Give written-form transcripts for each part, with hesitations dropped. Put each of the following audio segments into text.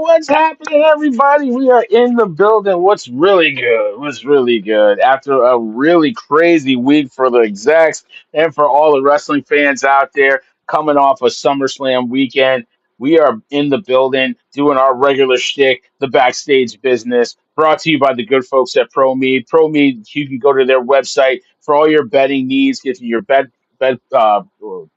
What's happening, everybody? We are in the building. What's really good? What's really good? After a really crazy week for the execs and for all the wrestling fans out there coming off a SummerSlam weekend, we are in the building doing our regular shtick, the backstage business, brought to you by the good folks at ProMed. ProMed, you can go to their website for all your bedding needs, get your bed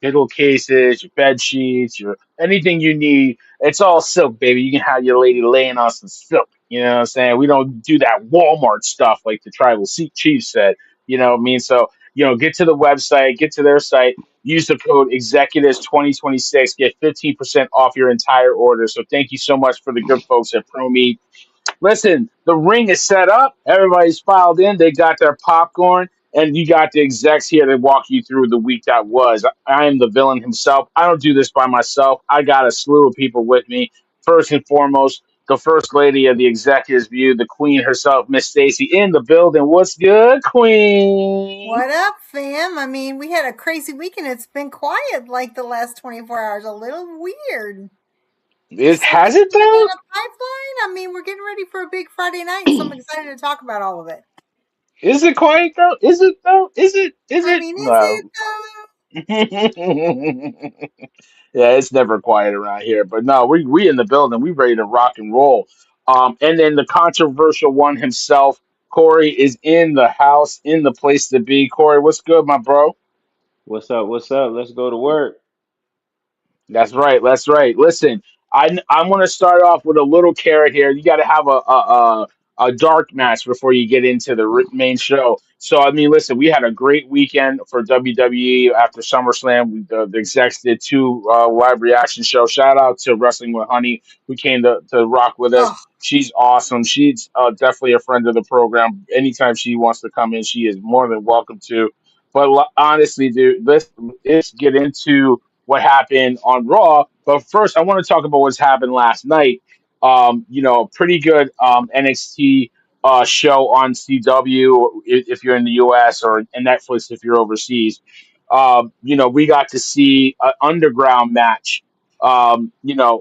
pillowcases, your bed sheets, your anything you need. It's all silk, baby. You can have your lady laying on some silk. You know what I'm saying? We don't do that Walmart stuff like the tribal chief said. You know what I mean? So, get to the website, get to their site, use the code executives 2026, get 15% off your entire order. So thank you so much for the good folks at ProMe. Listen, the ring is set up. Everybody's filed in. They got their popcorn, and you got the execs here to walk you through the week that was. I am the villain himself. I don't do this by myself. I got a slew of people with me. First and foremost, the first lady of the Executives View, the queen herself, Miss Stacy, in the building. What's good, queen? What up, fam? I mean, we had a crazy weekend. It's been quiet like the last 24 hours. A little weird. Has it Something in though? a pipeline? I mean, we're getting ready for a big Friday night, so I'm excited to talk about all of it. Is it quiet though? Is it though? Is it? Is I it? mean, is No. it though? Yeah, it's never quiet around here. But no, we in the building. We ready to rock and roll. And then the controversial one himself, Corey, is in the house, in the place to be. Corey, what's good, my bro? What's up? What's up? Let's go to work. That's right. That's right. Listen, I want to start off with a little carrot here. You got to have a dark match before you get into the main show. So I mean, listen, we had a great weekend for WWE after SummerSlam. The execs did two live reaction shows. Shout out to Wrestling with Honey who came to rock with us. Oh, She's awesome. She's definitely a friend of the program. Anytime she wants to come in, she is more than welcome to. But honestly, dude, let's get into what happened on Raw. But first, I want to talk about what's happened last night. Pretty good NXT show on CW if you're in the US or in Netflix if you're overseas. We got to see an underground match.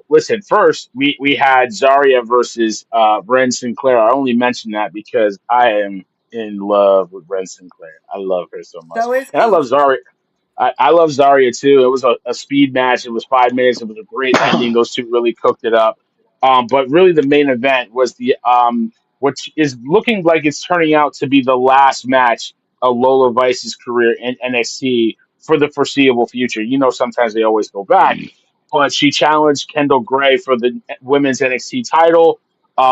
Listen, first we had Zarya versus Ren Sinclair. I only mention that because I am in love with Ren Sinclair. I love her so much. so is And I love Coach. Zarya. I love Zarya too. It was a speed match. It was 5 minutes. It was a great ending. Those two really cooked it up. But really, the main event was which is looking like it's turning out to be the last match of Lola Vice's career in NXT for the foreseeable future. Sometimes they always go back, but she challenged Kendall Gray for the women's NXT title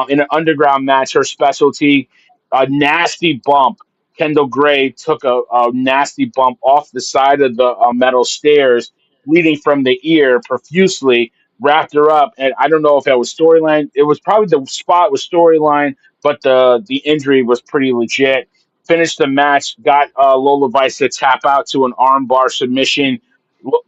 in an underground match. Her specialty, a nasty bump. Kendall Gray took a nasty bump off the side of the metal stairs, bleeding from the ear profusely, wrapped her up. And I don't know if that was storyline. It was probably the spot was storyline, but the injury was pretty legit. Finished the match, got Lola Vice to tap out to an armbar submission.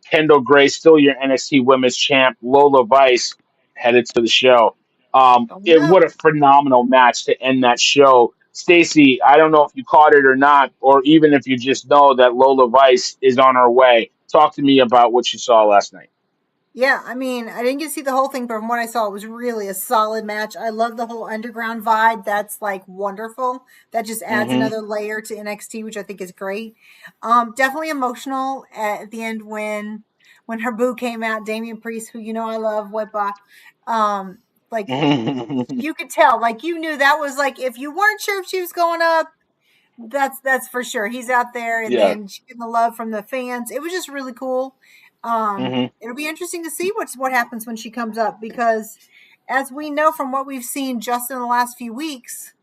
Kendall Gray, still your NXT Women's Champ. Lola Vice headed to the show. Oh What no. a phenomenal match to end that show. Stacy, I don't know if you caught it or not, or even if you just know that Lola Vice is on her way. Talk to me about what you saw last night. Yeah, I mean, I didn't get to see the whole thing, but from what I saw, it was really a solid match. I love the whole underground vibe. That's like wonderful. That just adds Hmm. another layer to NXT, which I think is great. Definitely emotional at the end when her boo came out, Damian Priest, who you know I love, Wepa. Um, like you could tell, like you knew that was like if you weren't sure if she was going up, that's for sure. He's out there, and Yeah. then she getting the love from the fans. It was just really cool. Hmm. It'll be interesting to see what happens when she comes up because, as we know from what we've seen just in the last few weeks,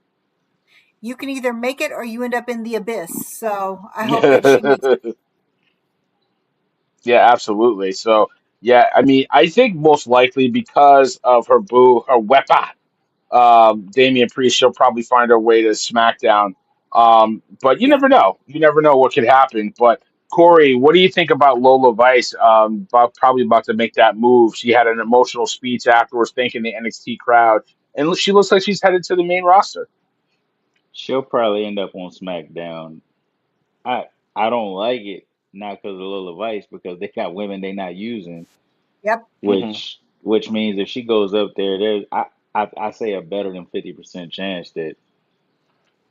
you can either make it or you end up in the abyss. So I hope that she makes it. Yeah, absolutely. So, yeah, I mean, I think most likely because of her boo, her weapon, Damian Priest, she'll probably find her way to SmackDown. But you Yeah. never know. You never know what could happen. But Corey, what do you think about Lola Vice? Probably about to make that move. She had an emotional speech afterwards, thanking the NXT crowd, and she looks like she's headed to the main roster. She'll probably end up on SmackDown. I I don't like it, not because of Lola Vice, because they got women they not using, Yep. Hmm. which means if she goes up there, there's I say a better than 50% chance that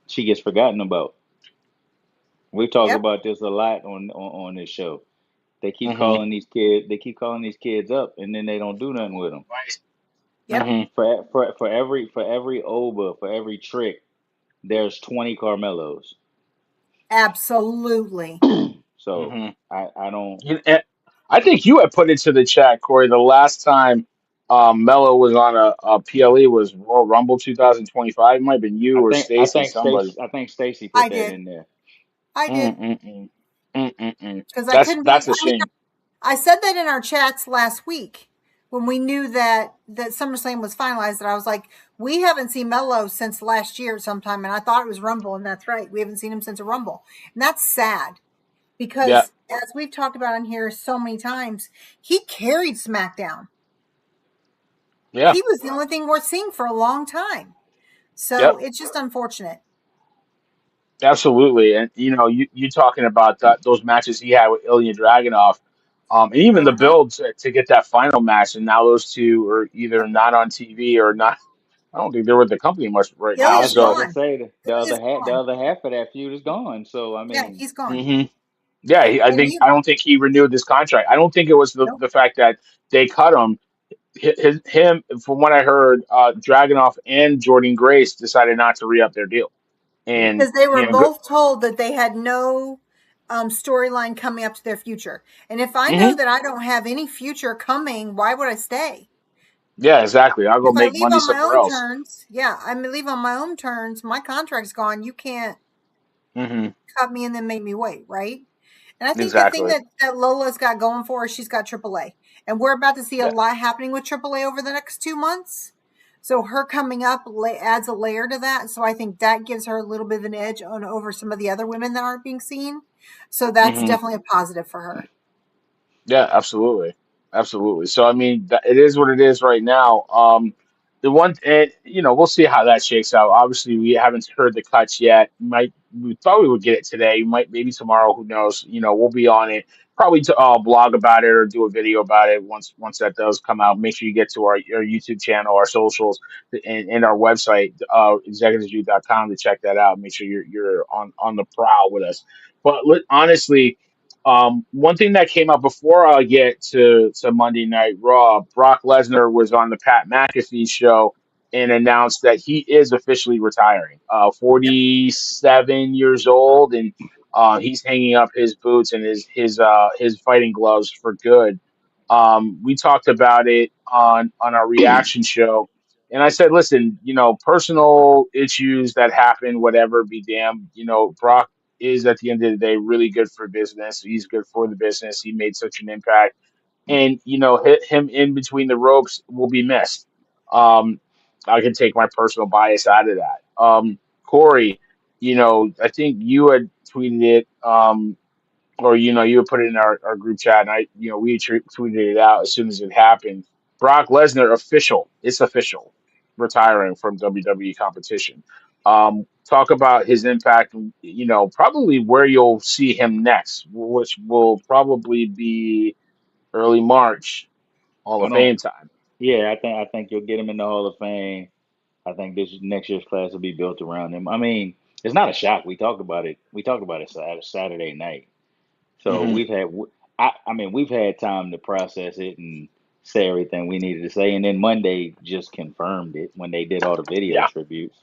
she gets forgotten about. We talk Yep. about this a lot on this show. They keep Hmm. calling these kids. They keep calling these kids up, and then they don't do nothing with them. Right. Yep. Hmm. For every Oba, for every trick, there's 20 Carmelos. Absolutely. So Hmm. I don't. I think you had put into the chat, Corey, the last time Mello was on a PLE was Royal Rumble 2025. It might have been I you or think I Stacy, think somebody. Stacy I think Stacy I put that did. in there. I did. Mm-mm-mm. Mm-mm-mm. Because I couldn't That's believe. a I mean, shame. I said that in our chats last week when we knew that SummerSlam was finalized. That I was like, we haven't seen Melo since last year sometime, and I thought it was Rumble, and that's right, we haven't seen him since a Rumble, and that's sad Yeah, because as we've talked about in here so many times, he carried SmackDown. yeah, He was the only thing worth seeing for a long time. So yep, it's just unfortunate. absolutely. And you talking about those matches he had with Ilya Dragunov, and even the Uh-huh. build to get that final match, and now those two are either Yep. not on TV or not. I don't think they're with the company much right I now. was Ilya's about So, to gone. say Ilya's the gone. other half of that feud is gone. So I Yeah, mean, he's gone. hmm yeah, And you I don't think he renewed this contract. I don't think it was nope. the fact that they cut him. Him, from what I heard, Dragunov and Jordan Grace decided not to re up their deal, and Because they were both told that they had no storyline coming up to their future. And if I know hmm that I don't have any future coming, why would I stay? yeah, exactly. I'll go If I make leave money on my somewhere own else. terms, yeah, I mean, leave on my own terms. My contract's gone. You can't Hmm. cut me and then make me wait, right? And I think the thing Exactly. that Lola's got going for her, she's got AAA. And we're about to see a Yeah. lot happening with AAA over the next 2 months. So her coming up adds a layer to that. So I think that gives her a little bit of an edge on over some of the other women that aren't being seen. So that's hmm definitely a positive for her. Yeah, absolutely, absolutely. So I mean, it is what it is right now. The one, and we'll see how that shakes out. Obviously, we haven't heard the cuts yet. We thought we would get it today. Might maybe tomorrow. Who knows? We'll be on it. Probably to blog about it or do a video about it once that does come out. Make sure you get to our YouTube channel, our socials, and our website, executivesview.com, to check that out. Make sure you're on the prowl with us. But honestly. One thing that came up before I get to Monday Night Raw, Brock Lesnar was on the Pat McAfee show and announced that he is officially retiring. Yep. 47 years old, and he's hanging up his boots and his fighting gloves for good. We talked about it on our reaction show, and I said, listen, personal issues that happen, whatever, be damned. Brock is at the end of the day really good for business. He's good for the business. He made such an impact, and hit him in between the ropes will be missed. Um, I can take my personal bias out of that. Corey, I think you had tweeted it. Or you would put it in our group chat, and we tweeted it out as soon as it happened. Brock Lesnar it's official, retiring from WWE competition. Talk about his impact, probably where you'll see him next, which will probably be early March, Hall I of don't. Fame time. Yeah, I think you'll get him in the Hall of Fame. I think this next year's class will be built around him. I mean, it's not a shock. We talked about it. We talked about it Saturday night. So Hmm. I mean, we've had time to process it and say everything we needed to say, and then Monday just confirmed it when they did all the video Yeah, tributes.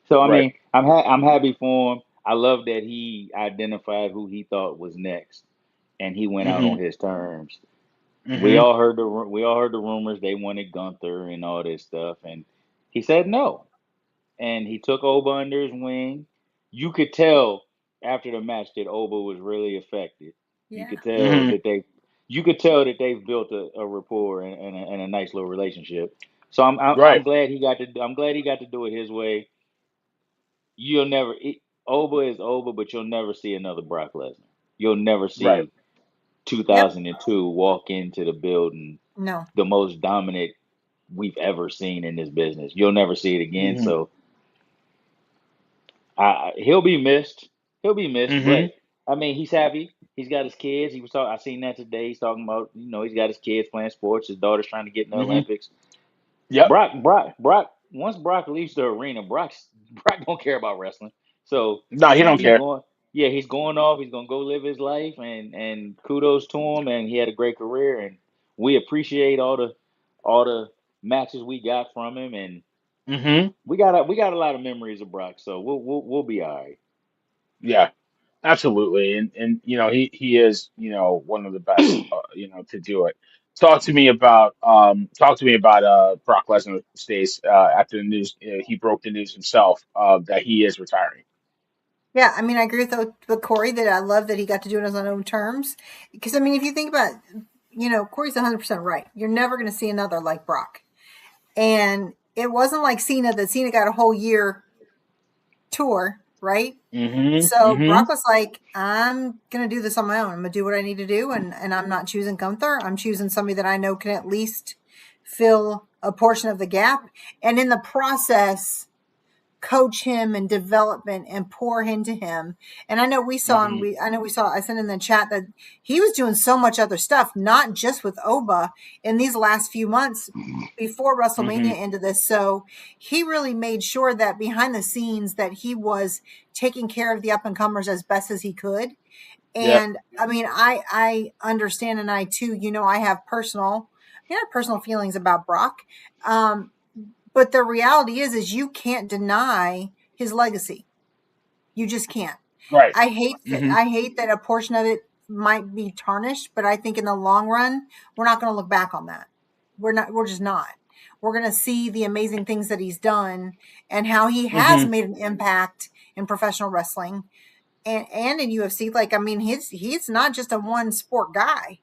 So I right. mean, I'm happy for him. I love that he identified who he thought was next, and he went out Hmm. on his terms. We Hmm. all heard the rumors they wanted Gunther and all this stuff, and he said no, and he took Oba under his wing. You could tell after the match that Oba was really affected. You Yeah. could tell Hmm. that they've built a rapport and a nice little relationship. So I'm Right. glad he got to do it his way. You'll never Oba is Oba, but you'll never see another Brock Lesnar. You'll never Right. see Yep. 2002 walk into the building No. the most dominant we've ever seen in this business. You'll never see it again. Hmm. So he'll be missed. He'll be missed. Hmm. But I mean, he's happy. He's got his kids. He was talking. I seen that today. He's talking about he's got his kids playing sports. His daughter's trying to get in the Hmm. Olympics. Yep. Brock once Brock leaves the arena, Brock don't care about wrestling. So No, he don't he's care. going. Yeah, he's going off. He's gonna go live his life, and kudos to him. And he had a great career, and we appreciate all the matches we got from him, and Hmm. we got a lot of memories of Brock. So we'll be all right. Yeah, absolutely. And he is one of the best to do it. Talk to me about Brock Lesnar, Stace, after the news. He broke the news himself that he is retiring. Yeah, I mean, I agree with Corey that I love that he got to do it on his own terms. Because I mean, if you think about, Corey's 100% right. You're never going to see another like Brock, and it wasn't like Cena that Cena got a whole year tour, right? Hmm. So Hmm. Brock was like, I'm gonna do this on my own. I'm gonna do what I need to do, and I'm not choosing Gunther. I'm choosing somebody that I know can at least fill a portion of the gap, and in the process, coach him and development and pour into him. And I know we saw, and Hmm. I sent in the chat that he was doing so much other stuff, not just with Oba in these last few months before Hmm. WrestleMania into this. So he really made sure that behind the scenes that he was taking care of the up and comers as best as he could. Yep. And I mean, I understand, and I too, I have personal feelings about Brock. Um, but the reality is you can't deny his legacy. You just can't. Right. I Hmm. hate that a portion of it might be tarnished, but I think in the long run, we're not going to look back on that. We're just not. We're going to see the amazing things that he's done and how he has Hmm. made an impact in professional wrestling and in UFC. Like, I mean, he's not just a one sport guy.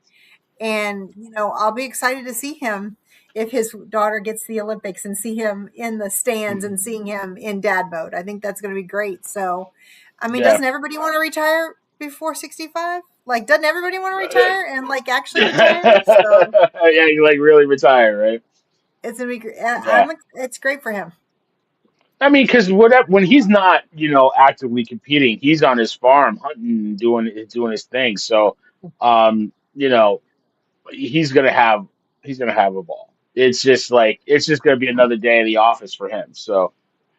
And, I'll be excited to see him if his daughter gets the Olympics and see him in the stands and seeing him in dad mode. I think that's going to be great. So, I mean, Yeah. doesn't everybody want to retire before 65? Like, doesn't everybody want to Yeah. retire and like actually retire? So Yeah, you like really retire, right? it's gonna be. Yeah. It's great for him. I mean, because when he's not, actively competing, he's on his farm hunting, doing his thing. So, um, you know, he's gonna have he's gonna have a ball. It's just gonna be another day in the office for him. So,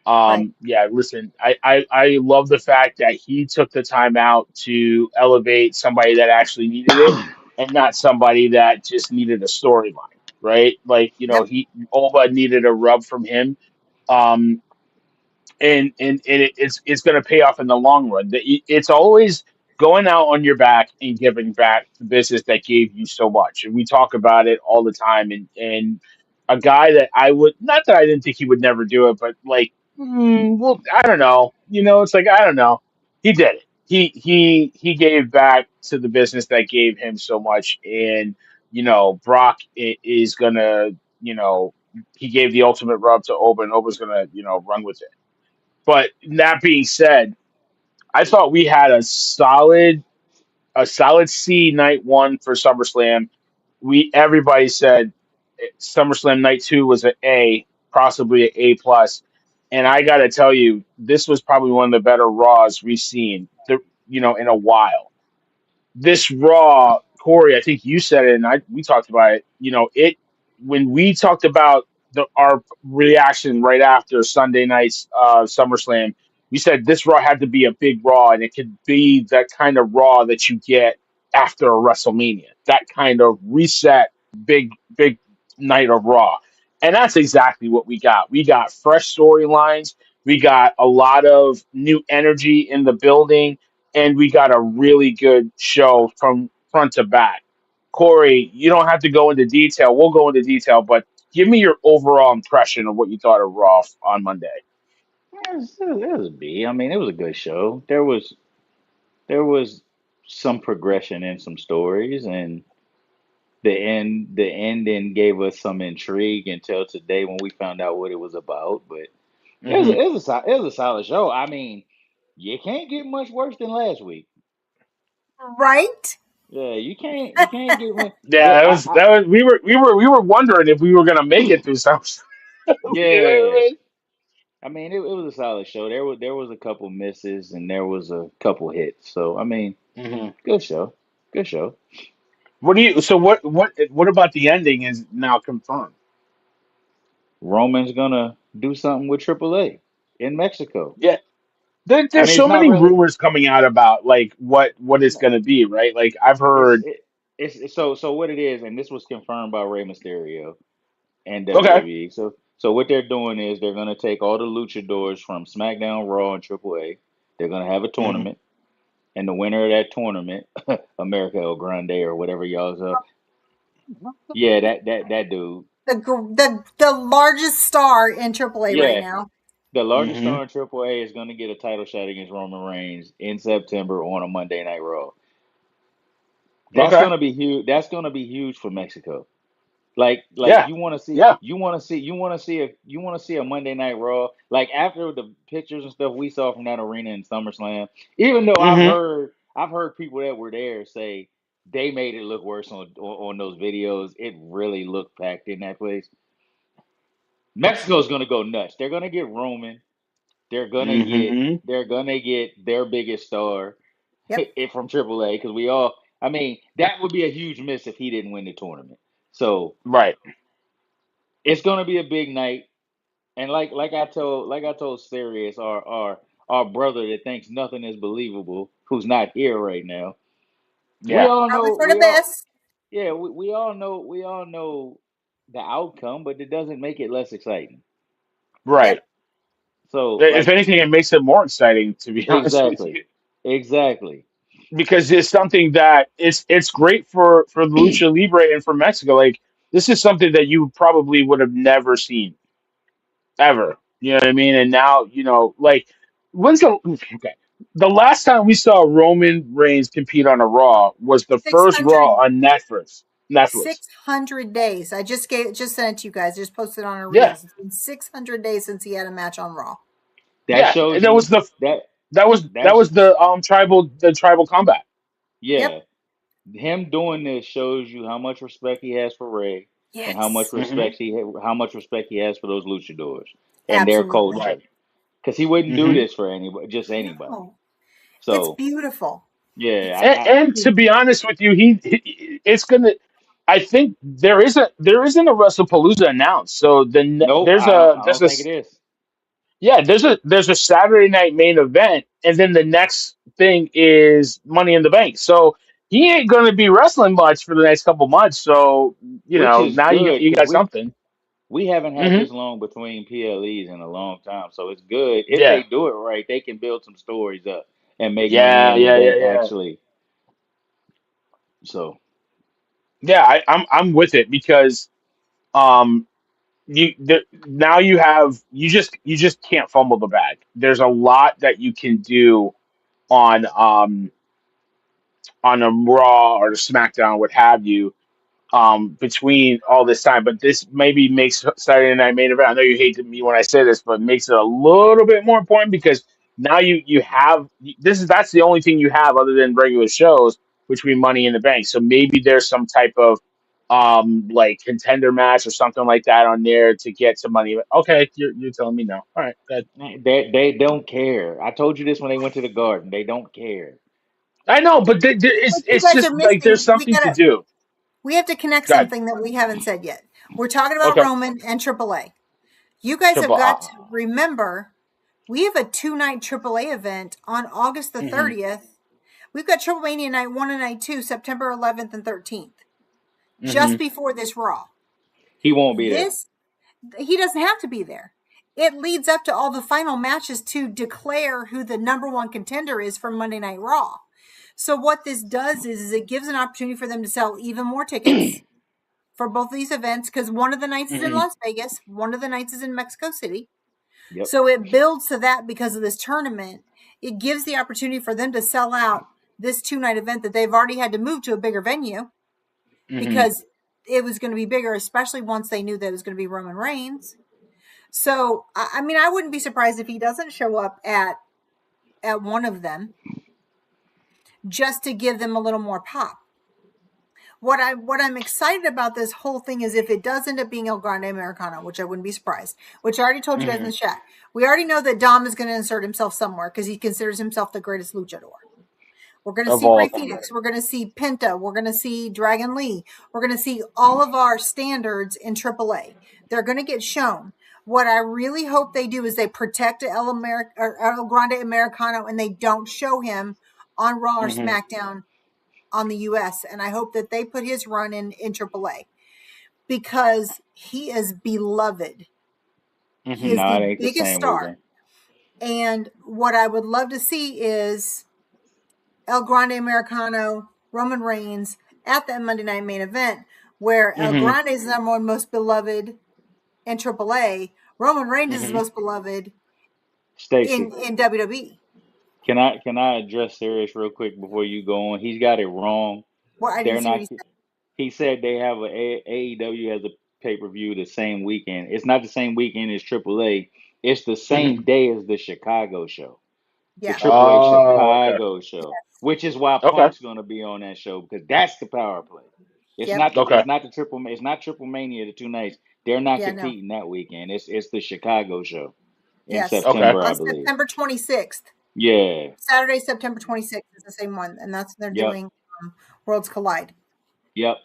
Right. yeah. Listen, I love the fact that he took the time out to elevate somebody that actually needed it, and not somebody that just needed a storyline, right? Like, Yep. he Oba needed a rub from him. Um, it's going to pay off in the long run. It's always going out on your back and giving back the business that gave you so much. And we talk about it all the time. And a guy that I would, not that I didn't think he would never do it, but like, well, I don't know. It's like I don't know. He did it. He gave back to the business that gave him so much. And Brock is gonna, he gave the ultimate rub to Oba, and Oba's gonna, run with it. But that being said, I thought we had a solid C night one for SummerSlam. Everybody said SummerSlam night two was an A, possibly an A plus. And I got to tell you, this was probably one of the better Raws we've seen, in a while. This Raw, Corey, I think you said it, and we talked about it. It when we talked about our reaction right after Sunday night's SummerSlam, we said this Raw had to be a big Raw, and it could be that kind of Raw that you get after a WrestleMania, that kind of reset, big night of Raw, and that's exactly what we got. We got fresh storylines. We got a lot of new energy in the building, and we got a really good show from front to back. Corey, you don't have to go into detail. We'll go into detail, but give me your overall impression of what you thought of Raw on Monday. It was a B. I mean, it was a good show. There was some progression in some stories, and the ending gave us some intrigue until today when we found out what it was about. But Hmm. it was a solid show. I mean, you can't get much worse than last week. Right. Yeah, you can't get much. Yeah, But that was we were wondering if we were gonna make it through some. You know what yeah, I I mean it was a solid show. There was a couple misses and there was a couple hits. So I mean, mean? Hmm. good show, good show. What do you? So what about the ending is now confirmed? Roman's gonna. do something with AAA in Mexico. Yeah. I There's mean, so it's not many really. rumors coming out about like what it's No, gonna be, right? Like I've it's heard. it, so what it is, and this was confirmed by Rey Mysterio and Okay. WWE. So what they're doing is they're gonna take all the luchadors from SmackDown, Raw, and AAA. They're gonna have a Hmm. tournament, and the winner of that tournament, America El Grande or whatever y'all's up. Yeah, that dude. The largest star in AAA right Yeah, now. the largest Hmm. star in AAA is gonna get a title shot against Roman Reigns in September on a Monday Night Raw. That's Okay. gonna be huge. That's gonna be huge for Mexico. Like Yeah. Yeah. you want to see a Monday Night Raw. Like after the pictures and stuff we saw from that arena in SummerSlam, even though Hmm. I've heard people that were there say they made it look worse on those videos. It really looked packed in that place. Mexico's gonna go nuts. They're gonna get Roman. Hmm. They're gonna get their biggest star Yep. from AAA because we all. I mean, that would be a huge miss if he didn't win the tournament. So Right. it's gonna be a big night. And like I told Sirius, our brother that thinks nothing is believable, who's not here right now. We Yeah. all Probably know for the best. we all know the outcome, but it doesn't make it less exciting. Right. Yep. So If like anything, it makes it more exciting, to be honest with exactly, you, exactly. because it's something that it's great for the lucha libre and for Mexico. Like this is something that you probably would have never seen ever. You know what I mean? And now, like when's the okay? The last time we saw Roman Reigns compete on a Raw was the first Raw 600, on Netflix. Netflix. 600 days. I just sent it to you guys. Just posted on our Yeah, reels. It's been 600 days since he had a match on Raw. That yeah. And shows that was you the that that was that that's was the tribal combat. Yep. yeah. Him doing this shows you how much respect he has for Ray and Yes. Hmm. how much respect he has for those luchadors and their Absolutely. culture. Right. Because he wouldn't do Hmm. this for anybody, just anybody. No. It's So beautiful. yeah, It's And to be beautiful. honest with you, it's gonna. I think there isn't a WrestlePalooza announced. So nope, I there's don't a think it is. yeah, there's a Saturday night main event, and then the next thing is Money in the Bank. So he ain't going to be wrestling much for the next couple months. So Which is now good you because got something. we haven't had Hmm. this long between PLEs in a long time. So it's good if Yeah, they do it right. They can build some stories up and make Money yeah, in the yeah, yeah, Bank yeah, actually. So yeah. I'm with it because um now you just can't fumble the bag. There's a lot that you can do on on a Raw or the SmackDown, what have you, between all this time. But this maybe makes Saturday Night Main Event. I know you hate me when I say this, but makes it a little bit more important because now you have that's the only thing you have other than regular shows between Money in the Bank. So maybe there's some type of like contender match or something like that on there to get some money. Okay, you're telling me no. All right, good. they don't care. I told you this when they went to the Garden. They don't care. I know, but What you it's guys are just like there's missing, something to do. we have to connect God, something that we haven't said yet. We're talking about okay, Roman and AAA. You guys have triple. got to remember we have a 2 night AAA event on August the Hmm. 30th. We've got Triple Mania Night 1 and Night 2, September 11th and 13th, Hmm. just before this Raw. He won't be there. This, he doesn't have to be there. It leads up to all the final matches to declare who the number one contender is for Monday Night Raw. So what this does is it gives an opportunity for them to sell even more tickets for both of these events because one of the nights is in Hmm. Las Vegas, one of the nights is in Mexico City. Yep. So it builds to that because of this tournament. It gives the opportunity for them to sell out this 2 night event that they've already had to move to a bigger venue Hmm. because it was going to be bigger, especially once they knew that it was going to be Roman Reigns. So, I mean, I wouldn't be surprised if he doesn't show up at one of them just to give them a little more pop. What I'm excited about this whole thing is if it does end up being El Grande Americano, which I wouldn't be surprised, which I already told you guys in Hmm. the chat. We already know that Dom is going to insert himself somewhere because he considers himself the greatest luchador. We're going to Of see all Ray time. Phoenix. We're going to see Penta. We're going to see Dragon Lee. We're going to see all of our standards in AAA. They're going to get shown. What I really hope they do is they protect El Grande Americano and they don't show him on Raw or Mm-hmm. SmackDown on the US. And I hope that they put his run in AAA because he is beloved. He Mm-hmm. is No, it the ain't the biggest same with star. him. And what I would love to see is El Grande Americano, Roman Reigns at that Monday Night Main Event, where El Mm-hmm. Grande is the number one most beloved in AAA. Roman Reigns is the Mm-hmm. most beloved Stacy, in WWE. can I address Sirius real quick before you go on? He's got it wrong. Well, I didn't They're see what not. he said. He said they have AEW has a pay per view the same weekend. It's not the same weekend as AAA. It's the Mm-hmm. same day as the Chicago show, the Yeah. AAA Oh, okay. Chicago show, which is why Okay. Punk's going to be on that show because that's the power play. It's Yep. not the Okay. it's not the it's not Triple Mania the 2 nights. They're not Yeah. No. competing that weekend. It's the Chicago show in Yes. Okay. September, I On believe. September 26th. Yeah. Saturday, September 26th is the same one. And that's when they're Yep. doing Worlds Collide. Yep.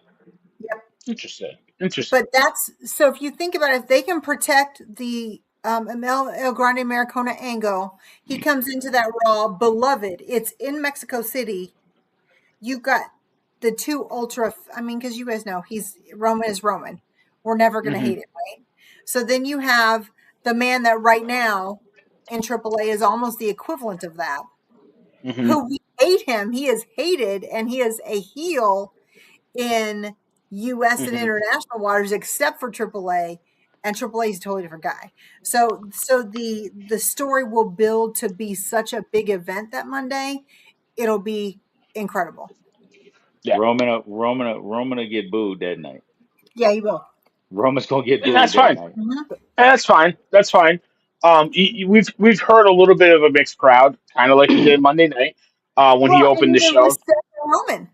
Yep. Interesting. Interesting. But that's so if you think about it, if they can protect the El Grande Maricona angle, he comes into that Raw beloved. It's in Mexico City. You've got the two ultra, I mean, because you guys know he's Roman is Roman. We're never going to Mm-hmm. hate it, right? So then you have the man that right now in AAA is almost the equivalent of that, Mm-hmm. who we hate him. He is hated and he is a heel in US and Mm-hmm. international waters except for AAA, and AAA is a totally different guy. So the story will build to be such a big event that Monday. It'll be incredible. Yeah. Roman will get booed that night. Yeah, you will. Roman's gonna get And booed that's that fine. night. Mhm. And that's fine. That's fine. We've heard a little bit of a mixed crowd, kind of like we did Monday night when he Well, and opened the it was show. Seth and Roman.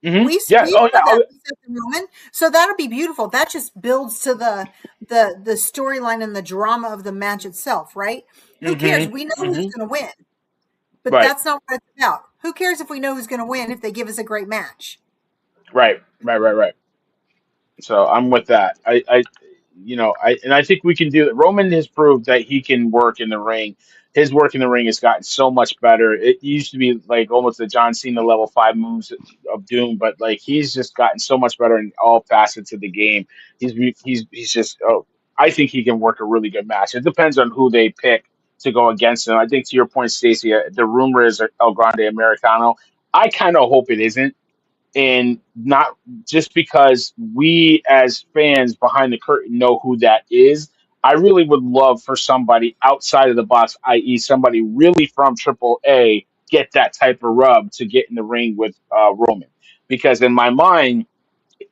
Hmm. Yeah. We Oh saw yeah. that Oh, with Seth and Roman, so that'll be beautiful. That just builds to the storyline and the drama of the match itself, right? yeah. Who cares? We know Hmm. who's Hmm. going to win. But Right. that's not what it's about. Who cares if we know who's going to win if they give us a great match? Right. Right. Right. Right. So I'm with that. And I think we can do that. Roman has proved that he can work in the ring. His work in the ring has gotten so much better. It used to be like almost the John Cena level 5 moves of doom, but like he's just gotten so much better in all facets of the game. He's just I think he can work a really good match. It depends on who they pick to go against him. I think to your point, Stacey, the rumor is El Grande Americano. I kind of hope it isn't, and not just because we as fans behind the curtain know who that is. I really would love for somebody outside of the box, i.e., somebody really from Triple A, get that type of rub to get in the ring with Roman. Because in my mind,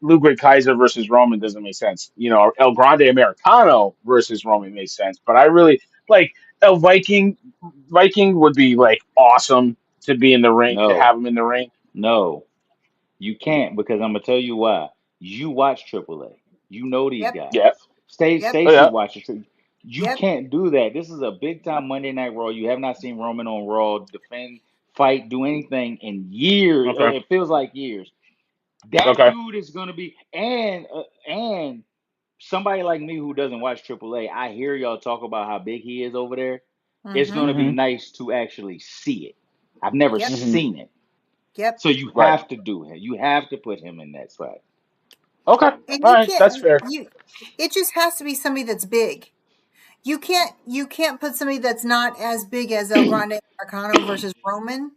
Ludwig Kaiser versus Roman doesn't make sense. El Grande Americano versus Roman makes sense. But I really like El Viking would be like awesome to be in the ring, to No, have him in the ring. no, you can't because I'm gonna tell you why. You watch AAA. You know these Yep, guys. Yeah. yep, Oh Stacy yeah. watches. You yep. can't do that. This is a big time Monday Night Raw. You have not seen Roman on Raw defend, fight, do anything in years. Okay. It feels like years. That Okay. dude is gonna be and somebody like me who doesn't watch AAA. I hear y'all talk about how big he is over there. It's Mm-hmm. gonna be Hmm. nice to actually see it. I've never Yep, Hmm. seen it. yep. So you Right. have to do it. You have to put him in that spot. Okay. And All you right. That's can't fair. you. It just has to be somebody that's big. You can't put somebody that's not as big as El Grande Americano versus Roman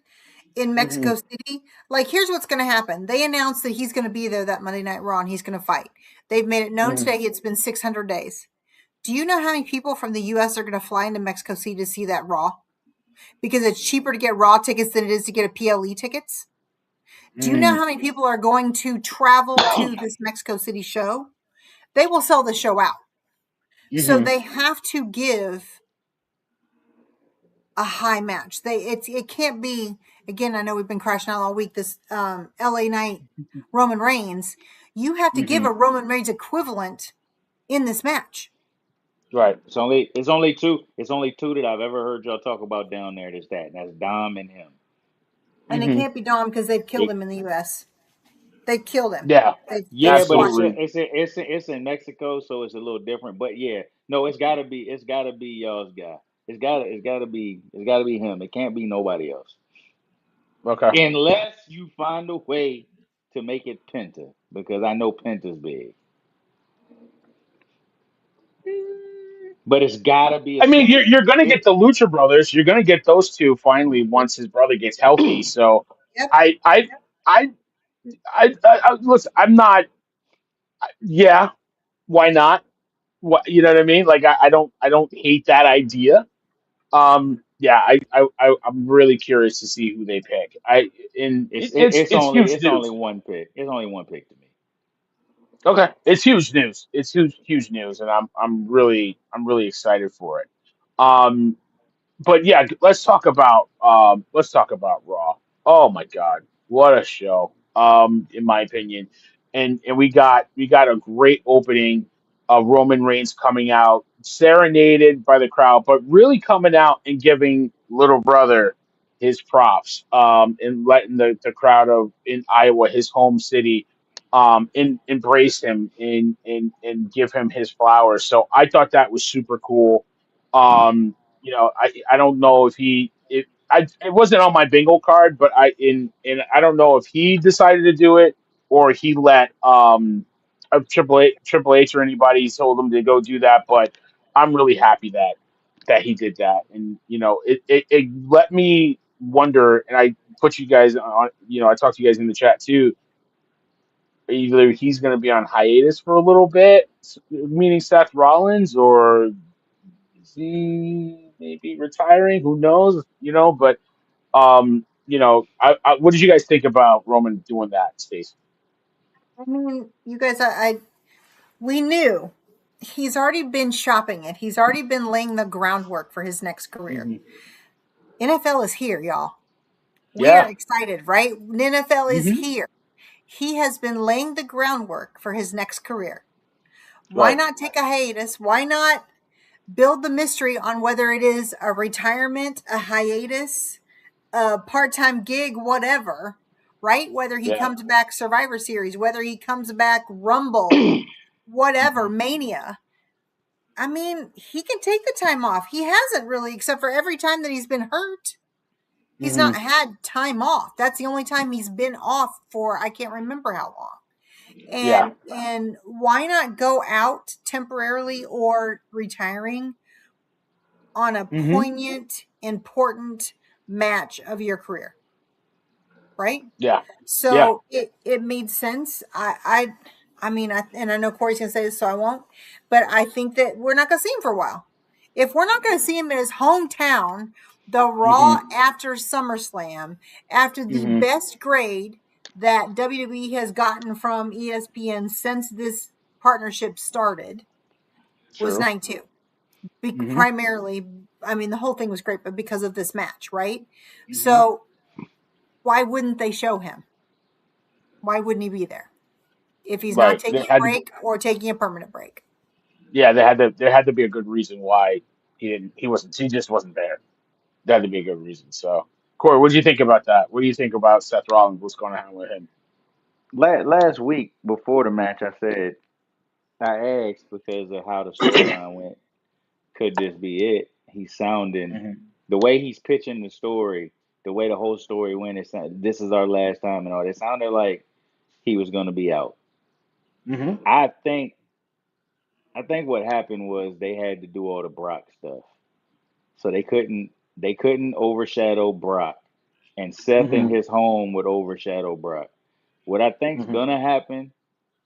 in Hmm. Mexico City. Like, here's what's going to happen. They announced that he's going to be there that Monday Night Raw and he's going to fight. They've made it known Hmm. today it's been 600 days. Do you know how many people from the US are going to fly into Mexico City to see that Raw? Because it's cheaper to get Raw tickets than it is to get a PLE tickets. Do you know Hmm. how many people are going to travel to this Mexico City show? They will sell the show out. So Hmm. they have to give a high match. It can't be, again. I know we've been crashing out all week. This LA Knight Roman Reigns, you have to give Hmm. a Roman Reigns equivalent in this match, Right. It's only two that I've ever heard y'all talk about down there. And that's Dom and him. and it Hmm. can't be Dom because they've killed It, him in the U.S. They've killed him. Yeah. They've yeah, but squashed Absolutely. him. it's in Mexico, so it's a little different. But yeah, No, it's gotta be y'all's guy. It's gotta be him. It can't be nobody else. Okay. Unless you find a way to make it Penta, because I know Penta's big. But it's gotta be a I mean, Penta. you're going to get It the Lucha Brothers. You're going to get those two finally once his brother gets healthy. So Yep. I I I listen. I'm not. Yeah, why not? What you know what I mean? Like I don't hate that idea. Yeah, I'm really curious to see who they pick. It's huge it's only news. one pick. It's only one pick to me. Okay, it's huge news. It's huge news, and I'm really excited for it. Um, but yeah, let's talk about Raw. Oh my God, what a show! In my opinion, and we got a great opening of Roman Reigns coming out, serenaded by the crowd, but really coming out and giving little brother his props. And letting the crowd of in Iowa, his home city, embrace him and give him his flowers. So I thought that was super cool. I don't know if it wasn't on my bingo card, but I don't know if he decided to do it or he let Triple H or anybody told him to go do that. But I'm really happy that he did that, and it let me wonder, and I put you guys on. I talked to you guys in the chat too. Either he's going to be on hiatus for a little bit, meaning Seth Rollins, or is he maybe retiring? Who knows? But what did you guys think about Roman doing that, Stacey? I mean, you guys, we knew he's already been shopping it. He's already been laying the groundwork for his next career. Hmm. NFL is here, y'all. We are Yeah. excited, right? NFL is Hmm. here. He has been laying the groundwork for his next career. Why Right. not take a hiatus? Why not build the mystery on whether it is a retirement, a hiatus, a part-time gig, whatever, right? Whether he Yeah. comes back Survivor Series, whether he comes back Rumble, whatever, Hmm. Mania. I mean, he can take the time off. He hasn't really, except for every time that he's been hurt. He's Hmm. not had time off. That's the only time he's been off for I can't remember how long. Yeah. And why not go out temporarily or retiring on a Hmm. poignant, important match of your career, right? Yeah. Yeah. So it made sense. I mean, and I know Corey's gonna say this, so I won't. But I think that we're not gonna see him for a while. If we're not gonna see him in his hometown, the Raw Hmm. after SummerSlam, after the Hmm. best grade that WWE has gotten from ESPN since this partnership started was True. night two. Hmm. Primarily, I mean, the whole thing was great, but because of this match, right? Hmm. So why wouldn't they show him? Why wouldn't he be there if he's not Right. taking a break or taking a permanent break? Yeah, there had to be a good reason why he just wasn't there. There had to be a good reason. So, Corey, what do you think about that? What do you think about Seth Rollins? What's going on with him? Last week before the match, I asked because of how the storyline went. Could this be it? He's sounding Hmm. the way he's pitching the story, the way the whole story went. This is our last time and all. It sounded like he was going to be out. Hmm. I think I think what happened was they had to do all the Brock stuff, so they couldn't overshadow Brock, and Seth in Hmm. his home would overshadow Brock. What I think's Hmm. gonna happen,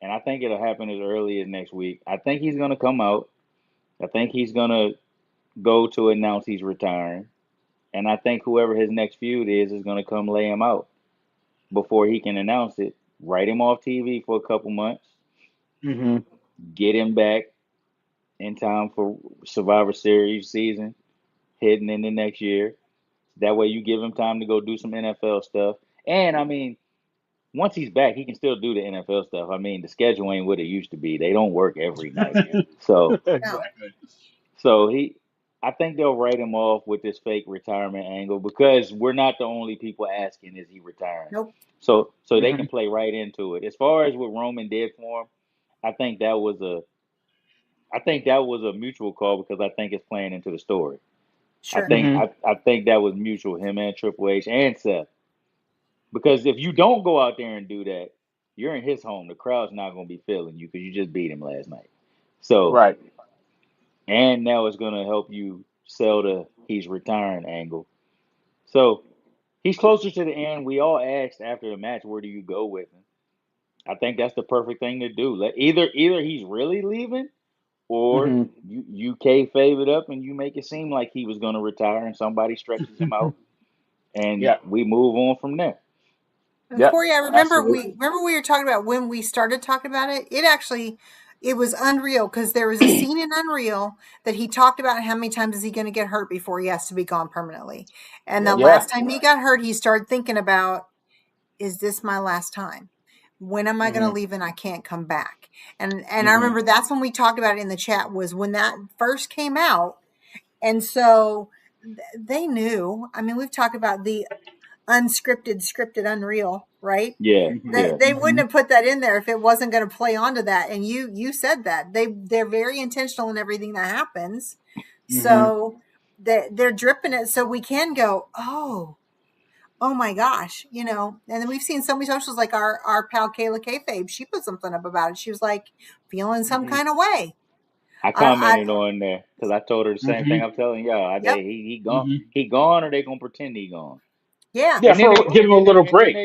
and I think it'll happen as early as next week. I think he's gonna come out. I think he's gonna go to announce he's retiring, and I think whoever his next feud is gonna come lay him out before he can announce it. Write him off TV for a couple months, Hmm. get him back in time for Survivor Series season heading into next year. That way you give him time to go do some NFL stuff. And I mean, once he's back, he can still do the NFL stuff. I mean, the schedule ain't what it used to be. They don't work every night. So No, Exactly. so I think they'll write him off with this fake retirement angle because we're not the only people asking is he retiring. nope. So they Hmm. can play right into it. As far as what Roman did for him, I think that was I think that was a mutual call because I think it's playing into the story. I Sure. think Hmm. I think that was mutual, him and Triple H and Seth. Because if you don't go out there and do that, you're in his home. The crowd's not going to be feeling you because you just beat him last night. So, Right. and now it's going to help you sell the he's retiring angle. So he's closer to the end. We all asked after the match, where do you go with him? I think that's the perfect thing to do. Let either he's really leaving, or Hmm. you kayfabe it up and you make it seem like he was going to retire, and somebody stretches him out, and Yeah. we move on from there. And Yep. Corey, I remember Absolutely. we were talking about when we started talking about it. It was unreal because there was a scene in Unreal that he talked about how many times is he going to get hurt before he has to be gone permanently. And the Yep. Yeah. last time he got hurt, he started thinking about, is this my last time? When am I going to Hmm. leave and I can't come back? And I Hmm. remember that's when we talked about it in the chat, was when that first came out. And so they knew. I mean, we've talked about the unscripted, scripted, unreal, right? Yeah. Hmm. Yeah. They wouldn't Hmm. have put that in there if it wasn't going to play onto that. And you said that they're very intentional in everything that happens. Hmm. So they're dripping it so we can go, oh my gosh, you know. And then we've seen so many socials, like our pal Kayla Kayfabe. She put something up about it. She was like feeling some Hmm. kind of way. I I commented on there because I told her the same thing Hmm. I'm telling y'all. I Yep, say Hmm. he gone, or they gonna pretend he gone. yeah, Yeah. For give him a little break.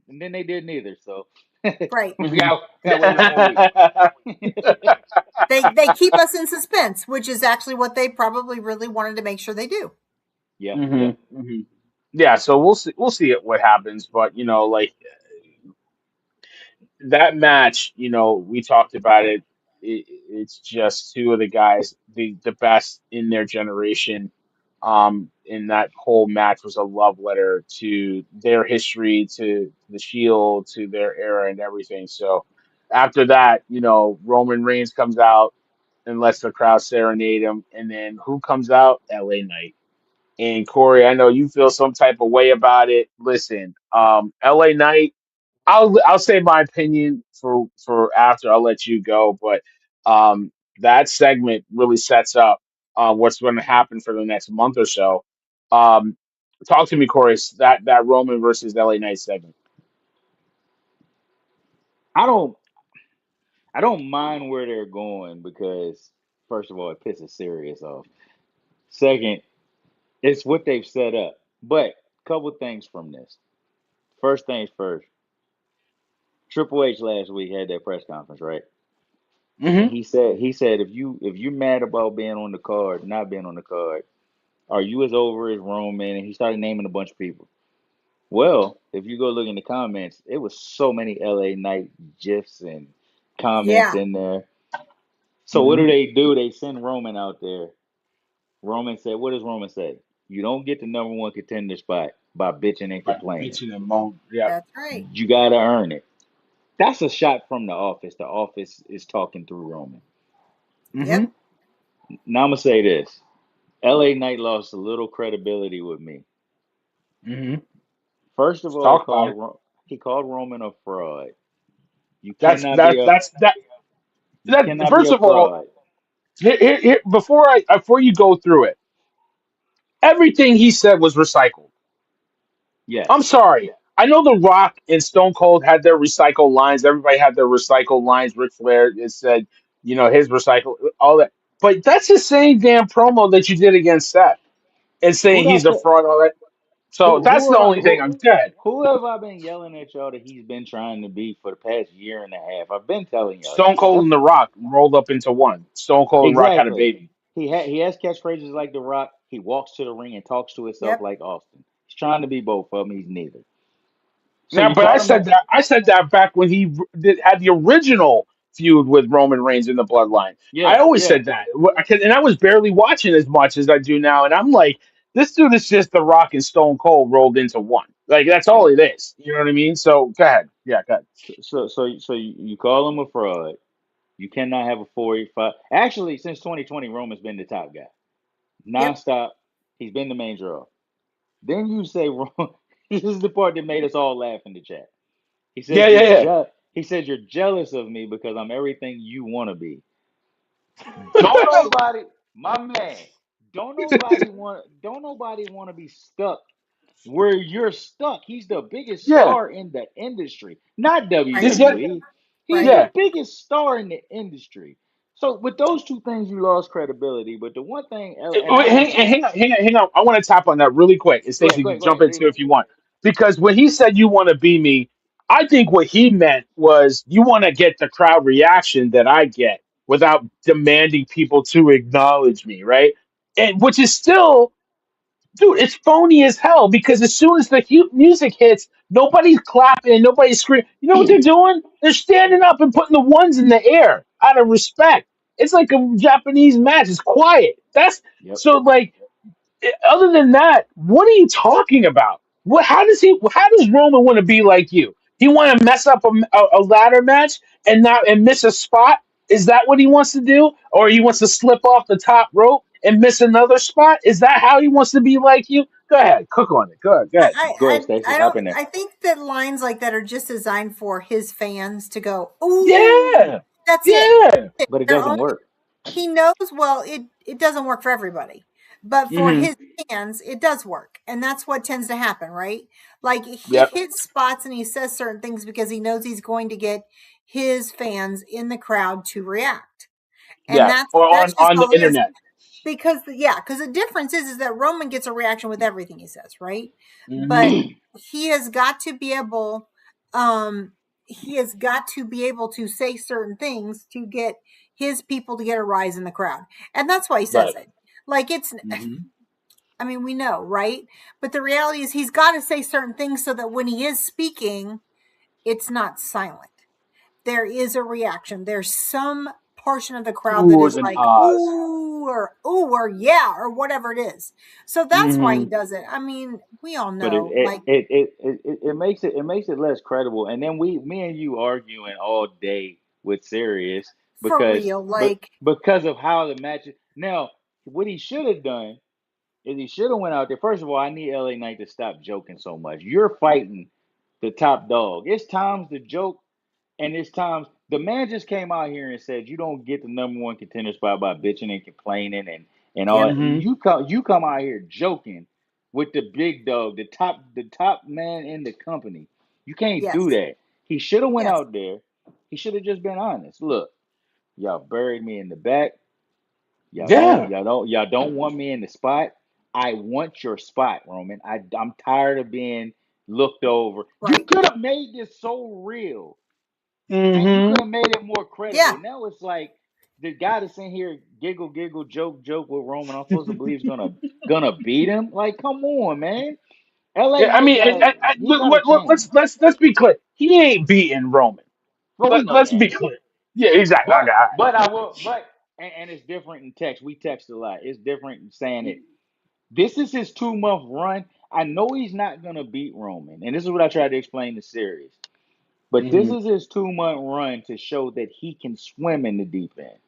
And then they didn't either. So right. Hmm. we got to wait one more week. They keep us in suspense, which is actually what they probably really wanted to make sure they do. Yeah, Hmm. yeah. Hmm. Yeah. So we'll see. We'll see it what happens. But like that match, we talked about it. It's just two of the guys, the best in their generation. And that whole match was a love letter to their history, to the Shield, to their era, and everything. So after that, Roman Reigns comes out and lets the crowd serenade him, and then who comes out? L.A. Knight. And Corey, I know you feel some type of way about it. Listen, L.A. Knight. I'll say my opinion for after. I'll let you go, but that segment really sets up what's going to happen for the next month or so. Um, Talk to me, Corey. That Roman versus LA Knight segment. I don't I don't mind where they're going because first of all, it pisses Sirius off. Second, it's what they've set up. But couple things from this. First things first. Triple H last week had that press conference, right? And Hmm. he said if you mad about being on the card, not being on the card, are you as over as Roman? And he started naming a bunch of people. Well, if you go look in the comments, it was so many LA Knight gifs and comments Yeah, in there. So what Hmm. do? They send Roman out there. Roman said, what does Roman say? You don't get the number one contender spot by bitching and Right, complaining. bitching and moan. Yep. that's right. You gotta earn it. That's a shot from the office. The office is talking through Roman. Hmm. Yep, Now I'm gonna say this. LA Knight lost a little credibility with me. Hmm. First of Let's all, talk about it. He called Roman a fraud. You That's cannot be that a that's that you that. cannot be First a of all, fraud. before you go through it, everything he said was recycled. I'm Yes. sorry. I know The Rock and Stone Cold had their recycled lines. Everybody had their recycled lines. Ric Flair it said, his recycle, all that. But that's the same damn promo that you did against Seth and Who saying he's that a said? fraud, all that. So that's the only thing I'm dead. Who have I been yelling at y'all that he's been trying to be for the past year and a half? I've been telling y'all that. Stone Cold and The Rock rolled up into one. Stone Cold and Rock had a Exactly. baby. He has catchphrases like The Rock. He walks to the ring and talks to himself yep, like Austin. He's trying to be both of them. He's neither. So Yeah, you but I call him said a that. I said that back when he had the original feud with Roman Reigns in the Bloodline. I yeah, always yeah. said that, and I was barely watching as much as I do now. And I'm like, this dude is just The Rock and Stone Cold rolled into one. Like that's all Yep. it is. You know what I mean? So go ahead. Yeah, go ahead. So you call him a fraud. You cannot have a 485. Actually, since 2020, Roman's been the top guy, yep, nonstop. He's been the main draw. Then you say this is the part that made us all laugh in the chat. Yeah, yeah, yeah. He said you're jealous of me because I'm everything you want to be. Don't nobody, my man, don't nobody want to be stuck where you're stuck. He's the biggest Yeah, star in the industry, not Right. is that WWE. He's Right. the yeah. biggest star in the industry. So with those two things, you lost credibility. But the one thing, and Wait, I actually hang on. I want to tap on that really quick. And go ahead, Stacey, go you ahead, can go jump ahead. Leave into it. it if you want. Because when he said you want to be me, I think what he meant was you want to get the crowd reaction that I get without demanding people to acknowledge me, right? And which is still, dude, it's phony as hell because as soon as the music hits, nobody's clapping, nobody's screaming. You know what they're doing? They're standing up and putting the ones in the air out of respect. It's like a Japanese match. It's quiet. That's Yep. so like other than that, what are you talking about? What? How does he? How does Roman want to be like you? He want to mess up a ladder match and not and miss a spot? Is that what he wants to do, or he wants to slip off the top rope and miss another spot? Is that how he wants to be like you? Go ahead, cook on it. Go ahead, go I, ahead. Go ahead, I, Stacey. I Hop don't. in there. I think that lines like that are just designed for his fans to go, "Ooh, Yeah, that's it." yeah. But it They're doesn't only work. he knows well it doesn't work for everybody, but for Mm-hmm. his fans it does work, and that's what tends to happen, right? Like he Yep. hits spots and he says certain things because he knows he's going to get his fans in the crowd to react, and Yeah. Or that's just on the all it is. internet. Because because the difference is that Roman gets a reaction with everything he says, right? Mm-hmm. But he has got to be able um he has got to be able to say certain things to get his people to get a rise in the crowd. And that's why he says Right. it. Like it's Mm-hmm. I mean, we know, right? But the reality is he's got to say certain things so that when he is speaking, it's not silent. There is a reaction. There's some portion of the crowd that is Oohs and like, ahs. ooh, or yeah, or whatever it is. So that's why he Mm-hmm. does it. I mean, we all But know, like, it makes it less credible. And then me and you arguing all day with Sirius for because real, but like, because of how the match is. Now, what he should have done is he should have went out there. First of all, I need LA Knight to stop joking so much. You're fighting the top dog. It's times to joke, and it's times the man just came out here and said you don't get the number one contender spot by bitching and complaining and all yep, that. Mm-hmm. You come out here joking with the big dog, the top man in the company. You can't do yes, that. He should have went yes, out there. He should have just been honest. Look, y'all buried me in the back. Yeah. Y'all don't want me in the spot. I want your spot, Roman. I'm tired of being looked over. You right, could have made this so real, and you could Mm-hmm. have made it more yeah, credible. Now it's like the guy that's in here giggle giggle joke with Roman. I'm supposed to believe he's gonna beat him. Like, come on, man. LA Yeah, I Knight mean, he gotta change. let's be clear. He ain't beating Roman. Well, we know Let's that. be clear. Yeah, exactly. Okay, But all right. but I will and it's different in text. We text a lot. It's different in saying it. This is his 2 month run. I know he's not gonna beat Roman, and this is what I tried to explain to Sirius. But this Mm-hmm. is his 2 month run to show that he can swim in the deep end,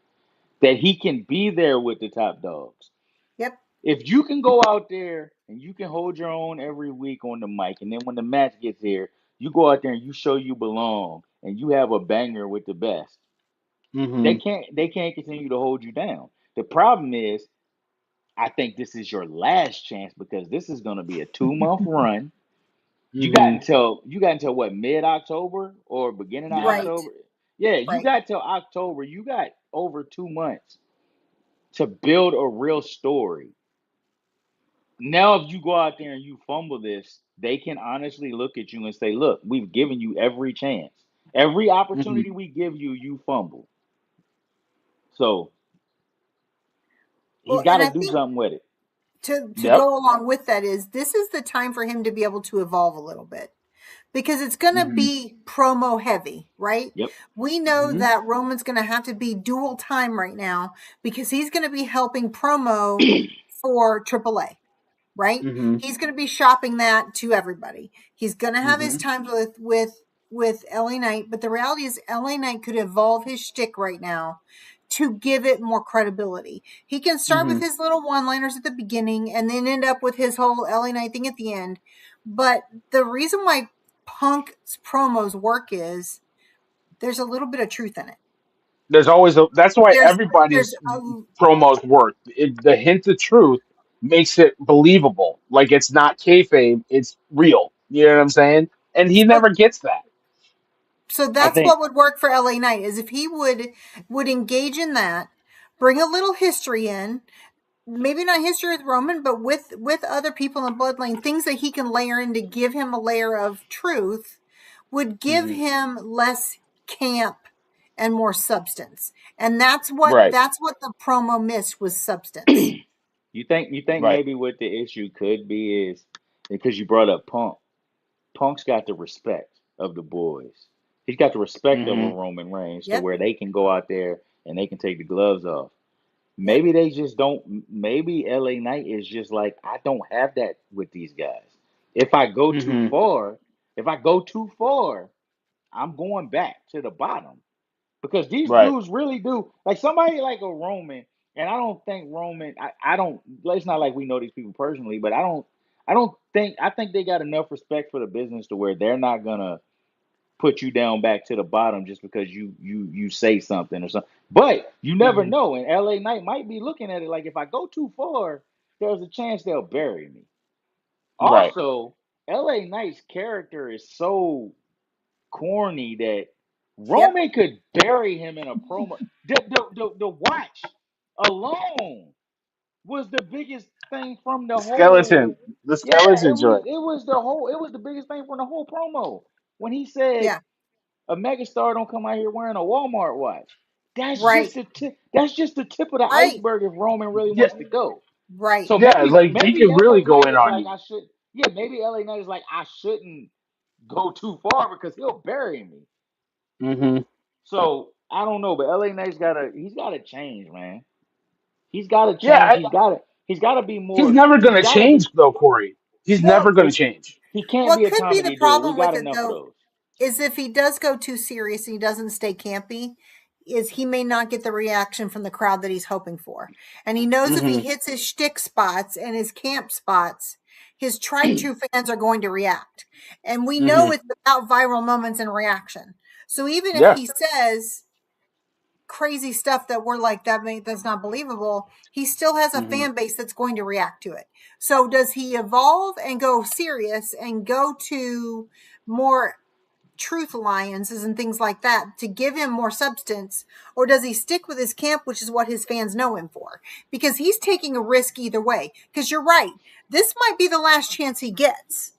that he can be there with the top dogs. yep, If you can go out there and you can hold your own every week on the mic, and then when the match gets here, you go out there and you show you belong, and you have a banger with the best. Mm-hmm. They can't continue to hold you down. The problem is, I think this is your last chance because this is going to be a 2 month run. Mm-hmm. You got until what, mid October or beginning of Yeah. right, October? Yeah, you right. got till October. You got over 2 months to build a real story. Now, if you go out there and you fumble this, they can honestly look at you and say, "Look, we've given you every chance, every Mm-hmm. opportunity we give you, you fumble." So he's Well, got and to I do think something with it. to Yep. go along with that is this is the time for him to be able to evolve a little bit because it's going to Mm-hmm. be promo heavy, right? Yep. We know Mm-hmm. that Roman's going to have to be dual time right now because he's going to be helping promo for AAA, right? Mm-hmm. He's going to be shopping that to everybody. He's going to have his Mm-hmm. times with LA Knight, but the reality is LA Knight could evolve his shtick right now to give it more credibility. He can start with Mm-hmm. his little one-liners at the beginning and then end up with his whole LA Knight thing at the end. But the reason why Punk's promos work is there's a little bit of truth in it. There's always a. That's why There's there's everybody's a promos work. The hint of truth makes it believable. Like it's not kayfabe. It's real. You know what I'm saying? And he so never gets that. so I that's think what would work for LA Knight is if he would engage in that, bring a little history in, maybe not history with Roman, but with other people in the bloodline, things that he can layer in to give him a layer of truth, would give Hmm. him less camp and more substance. And Right. that's what the promo missed was substance. you think Right. maybe what the issue could be is because you brought up Punk. Punk's got the respect of the boys. He's got the respect of a Hmm. Roman Reigns to Yep. where they can go out there and they can take the gloves off. Yep. Maybe they just don't. Maybe LA Knight is just like, I don't have that with these guys. If I go too Hmm. far, if I go too far, I'm going back to the bottom because these Right. dudes really do like somebody like a Roman. And I don't think Roman. I don't. It's not like we know these people personally, but I don't. I don't think. I think they got enough respect for the business to where they're not gonna put you down back to the bottom just because you say something or something. But you never Hmm. know, and LA Knight might be looking at it like if I go too far, there's a chance they'll bury me. Right. Also, LA Knight's character is so corny that Yep. Roman could bury him in a promo. The watch alone was the biggest thing from the The whole. skeleton. The Yeah, skeleton joint. it was the biggest thing from the whole promo when he said Yeah. a megastar don't come out here wearing a Walmart watch. That's Right. just the tip. That's just the tip of the Right. iceberg if Roman really Yeah. wants to go. Right. So Yeah. Like he maybe could really LA go Knight in is on like you. I should. Yeah, maybe LA Knight is like I shouldn't go too far because he'll bury me. Hmm. So I don't know, but LA Knight's gotta change, man. He's gotta Yeah. change. He's gotta be He's more. never He's gonna gotta change be. though, Corey. He's Well, never gonna change. He can't what be a could be the comedy dude. We problem got with it enough of though those. is if he does go too serious and he doesn't stay campy, is he may not get the reaction from the crowd that he's hoping for. And he knows if he Hmm. hits his shtick spots and his camp spots, his tried true fans are going to react. And we know Hmm. it's about viral moments and reaction. So even if Yeah. he says crazy stuff that we're like that's not believable, he still has a Hmm. fan base that's going to react to it. So does he evolve and go serious and go to more truth alliances and things like that to give him more substance, or does he stick with his camp, which is what his fans know him for? Because he's taking a risk either way, because you're right, this might be the last chance he gets.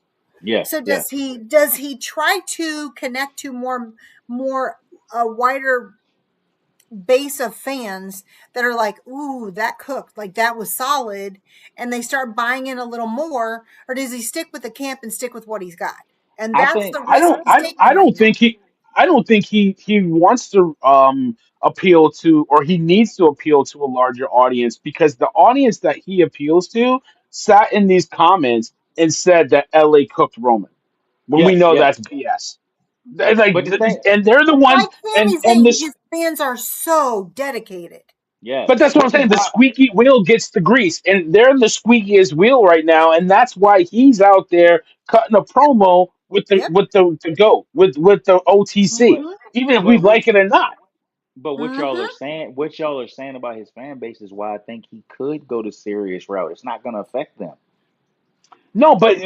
Yeah, So yeah. does he try to connect to more a wider base of fans that are like, ooh, that cooked, like that was solid, and they start buying in a little more, or does he stick with the camp and stick with what he's got? And I that's think the risk he's I taking right don't now. think he wants to appeal to, or he needs to appeal to a larger audience, because the audience that he appeals to sat in these comments and said that LA cooked Roman when we yes, know yes. that's BS. Like, But the thing, and they're the ones, Like Sami and Zayn, this. his fans are so dedicated. yes. But that's what I'm But the saying. The pro, squeaky wheel gets the grease, and they're the squeakiest wheel right now, and that's why he's out there cutting a promo with the Yep. goat with the OTC, but Mm-hmm. even if we but like it or not. Mm-hmm. what y'all are saying about his fan base is why I think he could go the serious route. It's not gonna affect them. No, but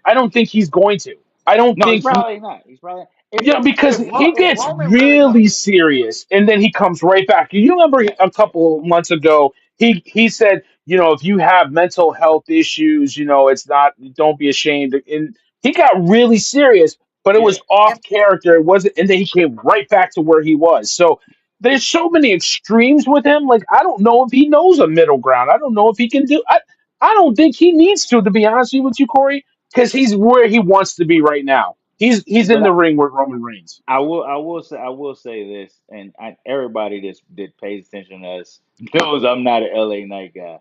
I don't think he's going to. I don't No, he's think he. probably not. He's probably if Yeah, because he if gets Roman really really don't. serious and then he comes right back. You remember Yeah, a couple of months ago, he said, if you have mental health issues, it's not, don't be ashamed. And he got really serious, but it yeah. was off Yep. character. It wasn't, and then he came right back to where he was. So there's so many extremes with him. Like, I don't know if he knows a middle ground. I don't know if he can do. I don't think he needs to be honest with you, Corey, because he's where he wants to be right now. He's in But the ring with Roman Reigns. I will say this, and everybody that pays attention to us knows I'm not an LA Knight guy.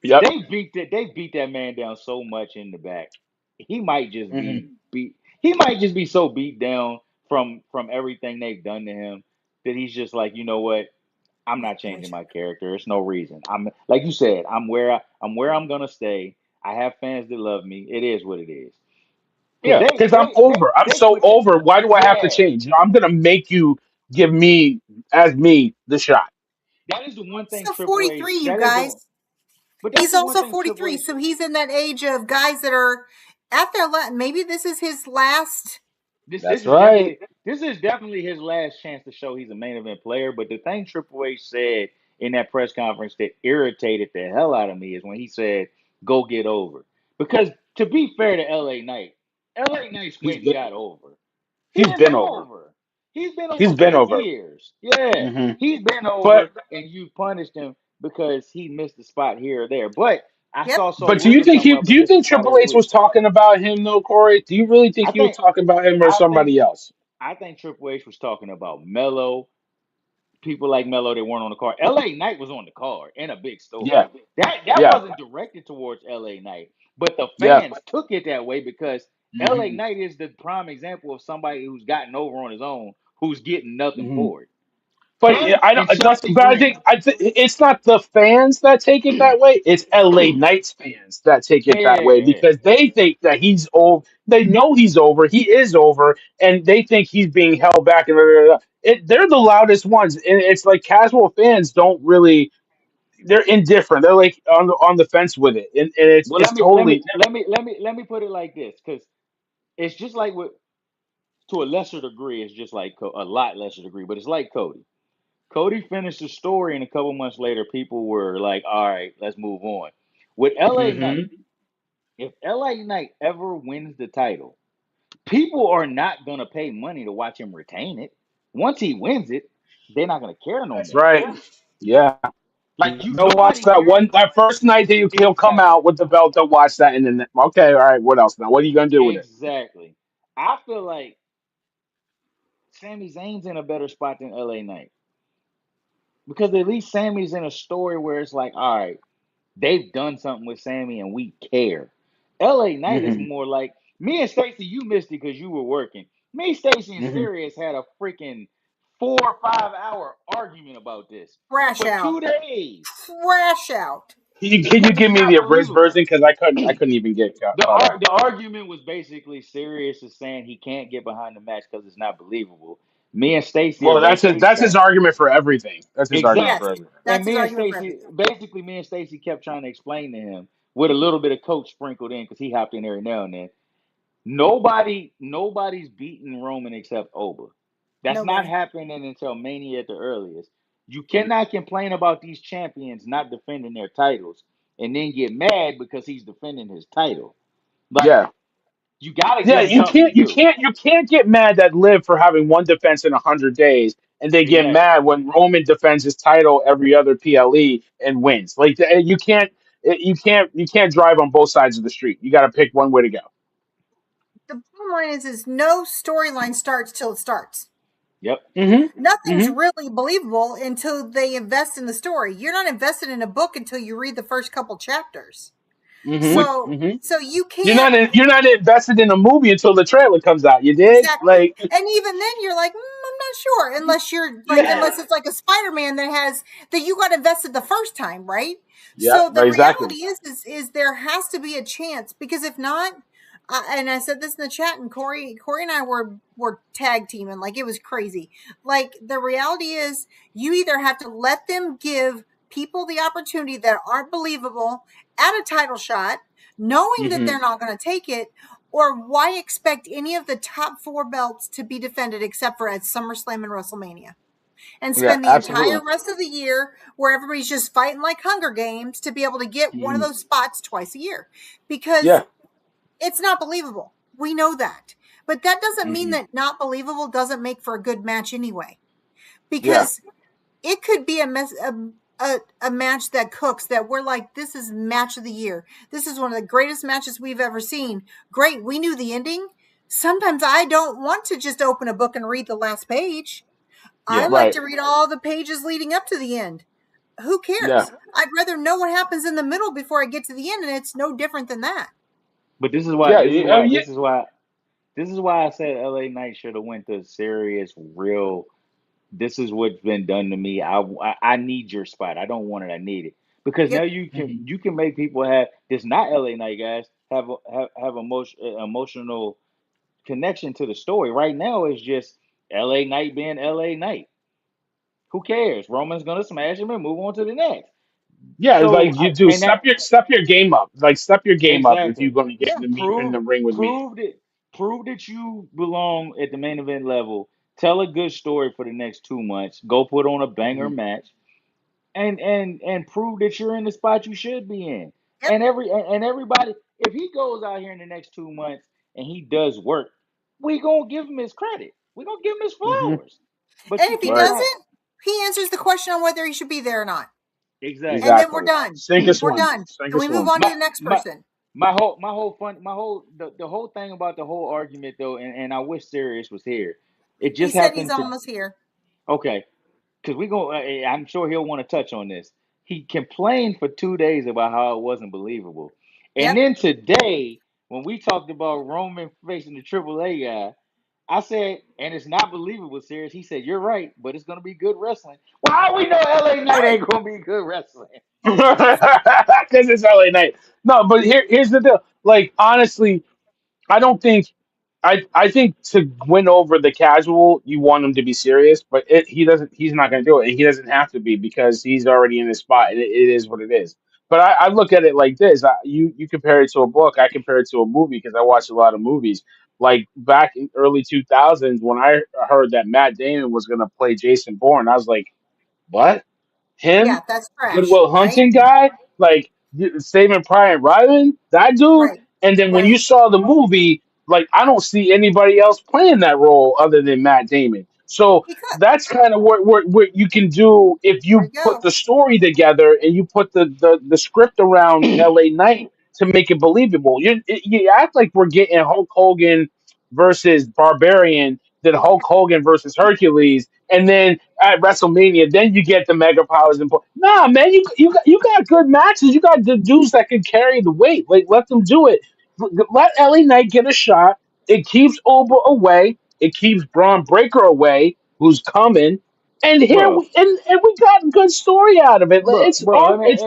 Yep. They beat that man down so much in the back. He might just Hmm. be beat. He might just be so beat down from everything they've done to him that he's just like, you know what? I'm not changing my character. It's no reason. I'm like you said. I'm where I'm gonna stay. I have fans that love me. It is what it is. Cause Yeah, they because I'm they they over. I'm they so pushing. over. Why do I have to Yeah, change? I'm gonna make you. give me as me the shot. That is the one thing So Triple H. 43, you That is the. guys. But that's He's the one also thing Triple 43, H. so he's in that age of guys that are at their maybe this is his last. This this That's is right. definitely this is definitely his last chance to show he's a main event player. But the thing Triple H said in that press conference that irritated the hell out of me is when he said, "Go get over." Because to be fair to LA Knight, LA Knight's He's went and been got over. He he's didn't been go over. over. He's been He's over for been over. years. Yeah, Hmm. he's been But over, and you punished him because he missed a spot here or there. But I Yep. saw so but do you Witherspoon think come he up do and you missed a think spot Triple every H was week. talking about him though, Corey? Do you really think I he was think talking about him or I think somebody else? I think Triple H was talking about Melo, people like Melo that weren't on the card. LA Knight was on the card in a big story. Yeah. That Yeah. wasn't directed towards LA Knight, but the Yeah. fans took it that way because LA Hmm. Knight is the prime example of somebody who's gotten over on his own, who's getting nothing Hmm. for it. But Him I don't. and That's, Shotzi but Green. I think it's not the fans that take it that way. It's LA Knights fans that take it that way Yeah. because they think that he's over. They know he's over. He is over, and they think he's being held back. And they're the loudest ones. And it's like casual fans don't really. They're indifferent. They're like on the fence with it, and Well, it's let me let totally me let me let me let me put it like this, because it's just like with to a lesser degree, it's just like a lot lesser degree, but it's like Cody. Cody finished the story, and a couple months later, people were like, "All right, let's move on." With LA Knight, hmm if LA Knight ever wins the title, people are not gonna pay money to watch him retain it. Once he wins it, they're not gonna care no That's more. right. Yeah. Like you, They'll watch nobody that cares. that first night that he'll come Exactly, out with the belt. They'll watch that, and then okay, all right, what else now? What are you gonna do with it? exactly. I feel like Sami Zayn's in a better spot than LA Knight because at least Sammy's in a story where it's like, all right, they've done something with Sammy and we care. LA Knight is Hmm. more like me and Stacy. You missed it because you were working. Me, Stacy, and Hmm. Sirius had a freaking 4 or 5 hour argument about this Crash for out. 2 days. Crash out. Can you Because it's give me not the abridged believable. version? Because I couldn't even get caught up. The argument was basically Sirius is saying he can't get behind the match because it's not believable. Me and Stacy are Well, basically that's his saying argument for everything. That's his argument Yes, for exactly. everything. And that's his me and argument for Stacy, everything. basically, me and Stacy kept trying to explain to him with a little bit of coach sprinkled in because he hopped in every now and then. Nobody's beating Roman except Oba. That's not Nobody. happening until Mania at the earliest. You cannot complain about these champions not defending their titles and then get mad because he's defending his title. Like Yeah, you got to yeah. give him something to do. You can't get mad at Liv for having one defense in 100 days, and they get Exactly. mad when Roman defends his title every other PLE and wins. Like you can't. You can't drive on both sides of the street. You got to pick one way to go. The bottom line is no storyline starts till it starts. Yep. Hmm. Nothing's Hmm. really believable until they invest in the story. You're not invested in a book until you read the first couple chapters. Hmm. Which So Hmm. so you can't You're not invested in a movie until the trailer comes out. You dig? exactly. Like And even then you're like, I'm not sure unless you're like yeah, unless it's like a Spider-Man that has that you got invested the first time, right? yeah, So the exactly. reality is there has to be a chance because if not and I said this in the chat, and Corey and I were tag teaming like it was crazy. Like the reality is, you either have to let them give people the opportunity that aren't believable at a title shot, knowing that Hmm. they're not going to take it, or why expect any of the top four belts to be defended except for at SummerSlam and WrestleMania? And Yeah, spend the entire absolutely. rest of the year where everybody's just fighting like Hunger Games to be able to get one of Hmm. those spots twice a year. Because Yeah. it's not believable. We know that. But that doesn't mean Hmm. that not believable doesn't make for a good match anyway. Yeah. Because it could be a match that cooks that we're like, this is match of the year. This is one of the greatest matches we've ever seen. Great. We knew the ending. Sometimes I don't want to just open a book and read the last page. I yeah. like Right. to read all the pages leading up to the end. Who Yeah. cares? I'd rather know what happens in the middle before I get to the end, and it's no different than that. But this is why Yeah. this is why Yeah. this is why this is why I said LA Knight should have went to serious real. This is what's been done to me. I need your spot. I don't want it. I need it because now Yep. Hmm. you can make people have this not LA Knight guys have emotional connection to the story. Right now it's just LA Knight being LA Knight. Who cares? Roman's gonna smash him and move on to the next. Yeah, it's So like you do and that step your game up. Like step your game up if you're exactly. going to get Yeah, in the in the ring with me. prove that you belong at the main event level. Tell a good story for the next 2 months. Go put on a banger Mhm. match and prove that you're in the spot you should be in. Yep. And everybody, if he goes out here in the next 2 months and he does work, we gonna give him his credit. We gonna give him his Mhm. flowers. But And you if he Right. cannot doesn't, he answers the question on whether he should be there or not. And exactly. then we're Exactly. done. Sink or We're swim. done. Sink And or we move swim. on to My the next my person. the whole thing about the whole argument though, and I wish Sirius was here. It He just said he's happened to almost here. okay, because we go. I'm sure he'll want to touch on this. He complained for 2 days about how it wasn't believable, and Yep. then today when we talked about Roman facing the AAA guy, I said, and it's not believable, Sirius. He said, "You're right, but it's gonna be good wrestling." Well, how we know LA Knight Right. ain't gonna be good wrestling? Because it's LA Night. No, but here's the deal. Like honestly, I don't think I think to win over the casual, you want him to be serious, but he doesn't. He's not going to do it, and he doesn't have to be because he's already in his spot, and it is what it is. But I look at it like this: you compare it to a book, I compare it to a movie because I watch a lot of movies. Like back in early 2000s, when I heard that Matt Damon was going to play Jason Bourne, I was like, "What? Yeah, Him, that's trash, Goodwill right? Hunting guy, like Saving Private Ryan, that dude." Right. And then when Right. you saw the movie, like I don't see anybody else playing that role other than Matt Damon. So He could. that's kind of what you can do if There you we put go. the story together and you put the script around L.A. Knight to make it believable. You act like we're getting Hulk Hogan versus Barbarian, then Hulk Hogan versus Hercules, and then at WrestleMania, then you get the Mega Powers and nah, man, you got good matches. You got the dudes that can carry the weight. Like let them do it. Let LA Knight get a shot. It keeps Oba away. It keeps Braun Breaker away, who's coming. And here Bro, we we got a good story out of it. bro, It's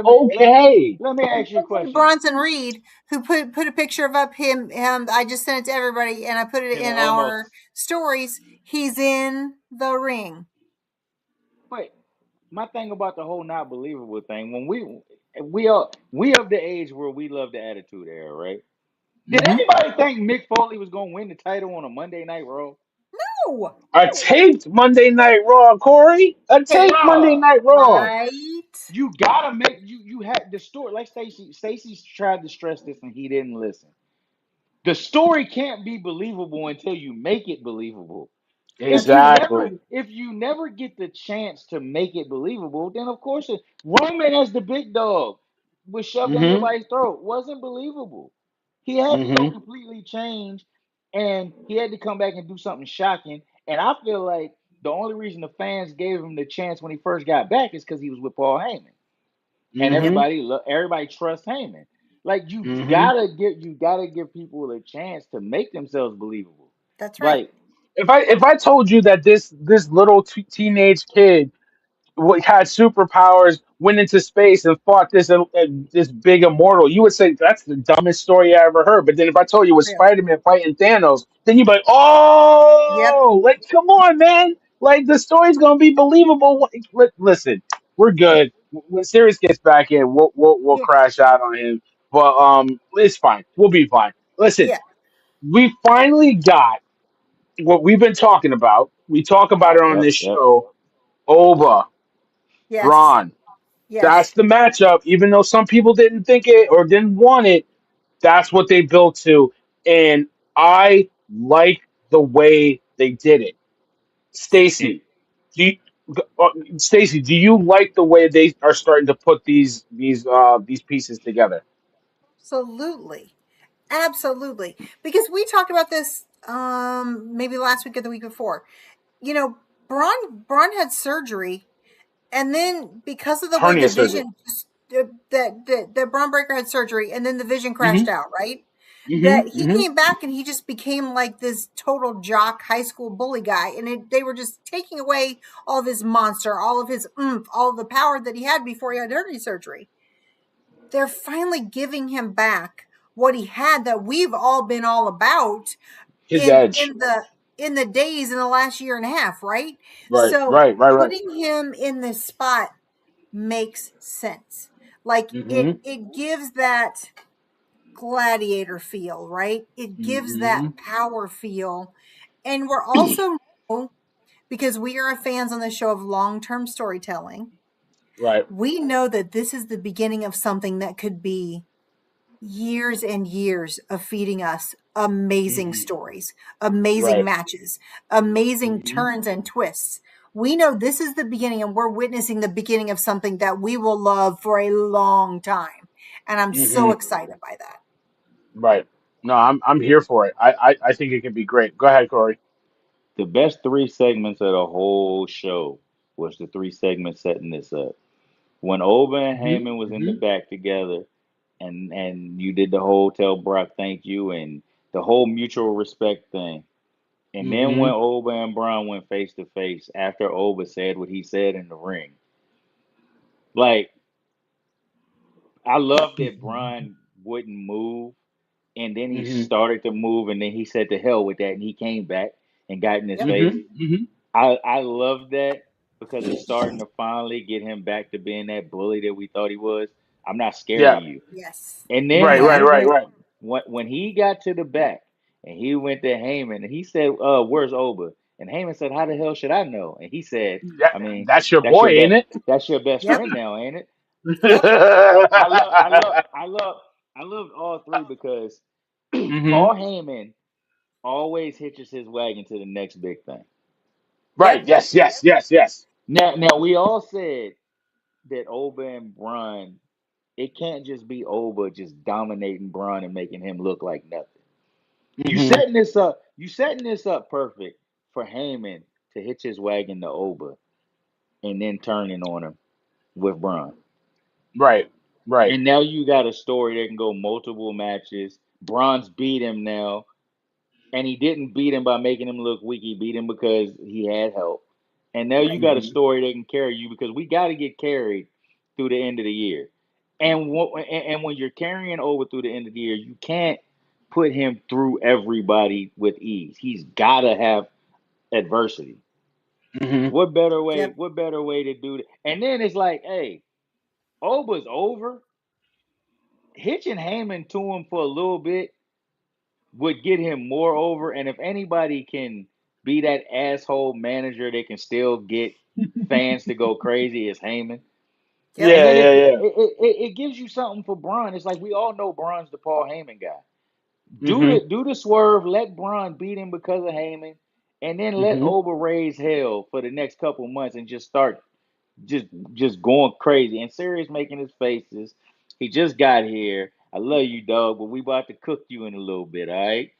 okay. let me ask you a Like question. Bronson Reed, who put a picture of up him. I just sent it to everybody, and I put it Him in almost, our stories. He's in the ring. but my thing about the whole not believable thing, when we of the age where we love the Attitude Era, right? Did Hmm. anybody think Mick Foley was gonna win the title on a Monday Night Raw? Oh, A taped Monday Night Raw, Corey. A taped Monday Bruh, Night Raw. right. you gotta make you had the story like Stacy tried to stress this and he didn't listen. The story can't be believable until you make it believable. Exactly. If you never get the chance to make it believable, then of course Roman as the big dog was shoved down Hmm. everybody's throat wasn't believable. He had to go Hmm. completely change and he had to come back and do something shocking. And I feel like the only reason the fans gave him the chance when he first got back is because he was with Paul Heyman. And Hmm. everybody trusts Heyman. Like Hmm. you gotta give people a chance to make themselves believable. That's right. Like If I told you that this little teenage kid had superpowers, went into space and fought this big immortal, you would say that's the dumbest story I ever heard. But then if I told you it was Really. Spider Man fighting Thanos, then you'd be like, Yep. oh, like come on, man, like the story's gonna be believable. Listen, we're good. When Sirius gets back in, we'll Yeah. crash out on him. But it's fine. We'll be fine. Listen, Yeah. we finally got what we've been talking about. We talk about it on this yep. show. Oba, Yes. Braun. Yes. That's the matchup. Even though some people didn't think it or didn't want it, that's what they built to. And I like the way they did it. It, Stacy, do you, Stacy, do you like the way they are starting to put these pieces together? Absolutely. Absolutely. Because we talked about this maybe last week or the week before. You know, Braun had surgery, and then because of the way Hernia the surgery. vision that Braun Breaker had surgery, and then the vision crashed Hmm. out, right? Hmm. That he Hmm. came back and he just became like this total jock high school bully guy, and they were just taking away all of his monster, all of his oomph, all of the power that he had before he had hernia surgery. They're finally giving him back what he had that we've all been all about His in edge. in the in the days in the last year and a half, right? Right, So right, right, right. putting him in this spot makes sense. Like Mm-hmm. it gives that gladiator feel, right? It gives that Mm-hmm. power feel. And we're also, because we are fans on the show of long-term storytelling, Right. we know that this is the beginning of something that could be years and years of feeding us amazing Mm-hmm. stories, amazing Right. matches, amazing Mm-hmm. turns and twists. We know this is the beginning, and we're witnessing the beginning of something that we will love for a long time. And I'm so Mm-hmm. excited by that. Right. No, I'm here for it. I think it can be great. Go ahead, Corey. The best three segments of the whole show was the three segments setting this up. When Oba and Mm-hmm. Heyman was in the Mm-hmm. back together, and you did the whole tell Brock thank you and the whole mutual respect thing. And then when Mm-hmm. Oba and Braun went face to face after Oba said what he said in the ring, like I love that Braun wouldn't move, and then he Mm-hmm. started to move, and then he said to hell with that, and he came back and got in his Yep. face. Mm-hmm. I love that because it's starting to finally get him back to being that bully that we thought he was. I'm not scared of Yeah. you. Yes. And then Right, when right, he Yes. right, went right. when he got to the back and he went to Heyman and he said, where's Oba?" And Heyman said, "How the hell should I know?" And he said, That, "I mean, that's your that's boy, your ain't best it? that's your best Yep. friend now, ain't it?" Yep. I loved all three because Mm-hmm. Paul Heyman always hitches his wagon to the next big thing. Right. Yep. Yes, yes, yes, yes. Now we all said that Oba and Braun, it can't just be Oba just dominating Braun and making him look like nothing. Mm-hmm. You setting this up perfect for Heyman to hitch his wagon to Oba and then turning on him with Braun. Right. Right. And now you got a story that can go multiple matches. Braun's beat him now, and he didn't beat him by making him look weak. He beat him because he had help. And now you Right. got a Mm-hmm. story that can carry you because we got to get carried through the end of the year. And when you're carrying over through the end of the year, you can't put him through everybody with ease. He's got to have adversity. Mm-hmm. What better way? Yep. What better way to do that? And then it's like, hey, Oba's over. Hitching Heyman to him for a little bit would get him more over. And if anybody can be that asshole manager that can still get fans to go crazy, is Heyman. Yep. And Yeah, then yeah, yeah. it gives you something for Braun. It's like we all know Braun's the Paul Heyman guy. Mm-hmm. Do the swerve, let Braun beat him because of Heyman, and then let Mm-hmm. Oba raise hell for the next couple months and just start just just going crazy. And Sirius making his faces. He just got here. I love you, dog, but we about to cook you in a little bit, all right?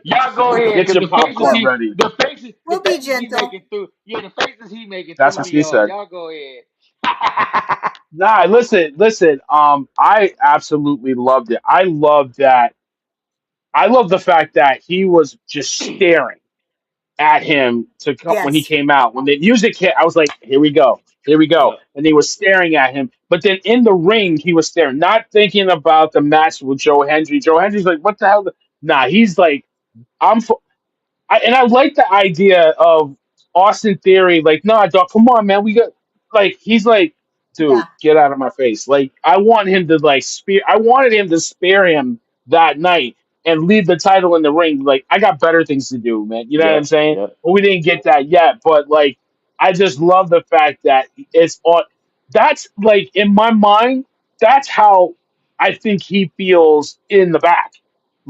Y'all go ahead, Get cause your popcorn ready. the We'll be faces he gentle. making through, yeah, the faces he making That's threw what me she off. said. Y'all go ahead. Nah, listen, listen. I absolutely loved it. I love that. I love the fact that he was just staring at him to come when he Yes. came out. When the music hit, I was like, "Here we go, here we go." Yep, And they were staring at him. But then in the ring, he was staring, not thinking about the match with Joe Hendry. Joe Hendry's like, "What the hell?" Nah, he's like, "I'm." And I like the idea of Austin Theory. Like, nah, dog, come on, man. We got like he's like, dude, Yeah. get out of my face. Like, I want him to like spear. I wanted him to spare him that night and leave the title in the ring. Like, I got better things to do, man. You know what I'm yep, saying? yep, But we didn't get that yet. But like, I just love the fact that it's on. That's like in my mind. That's how I think he feels in the back.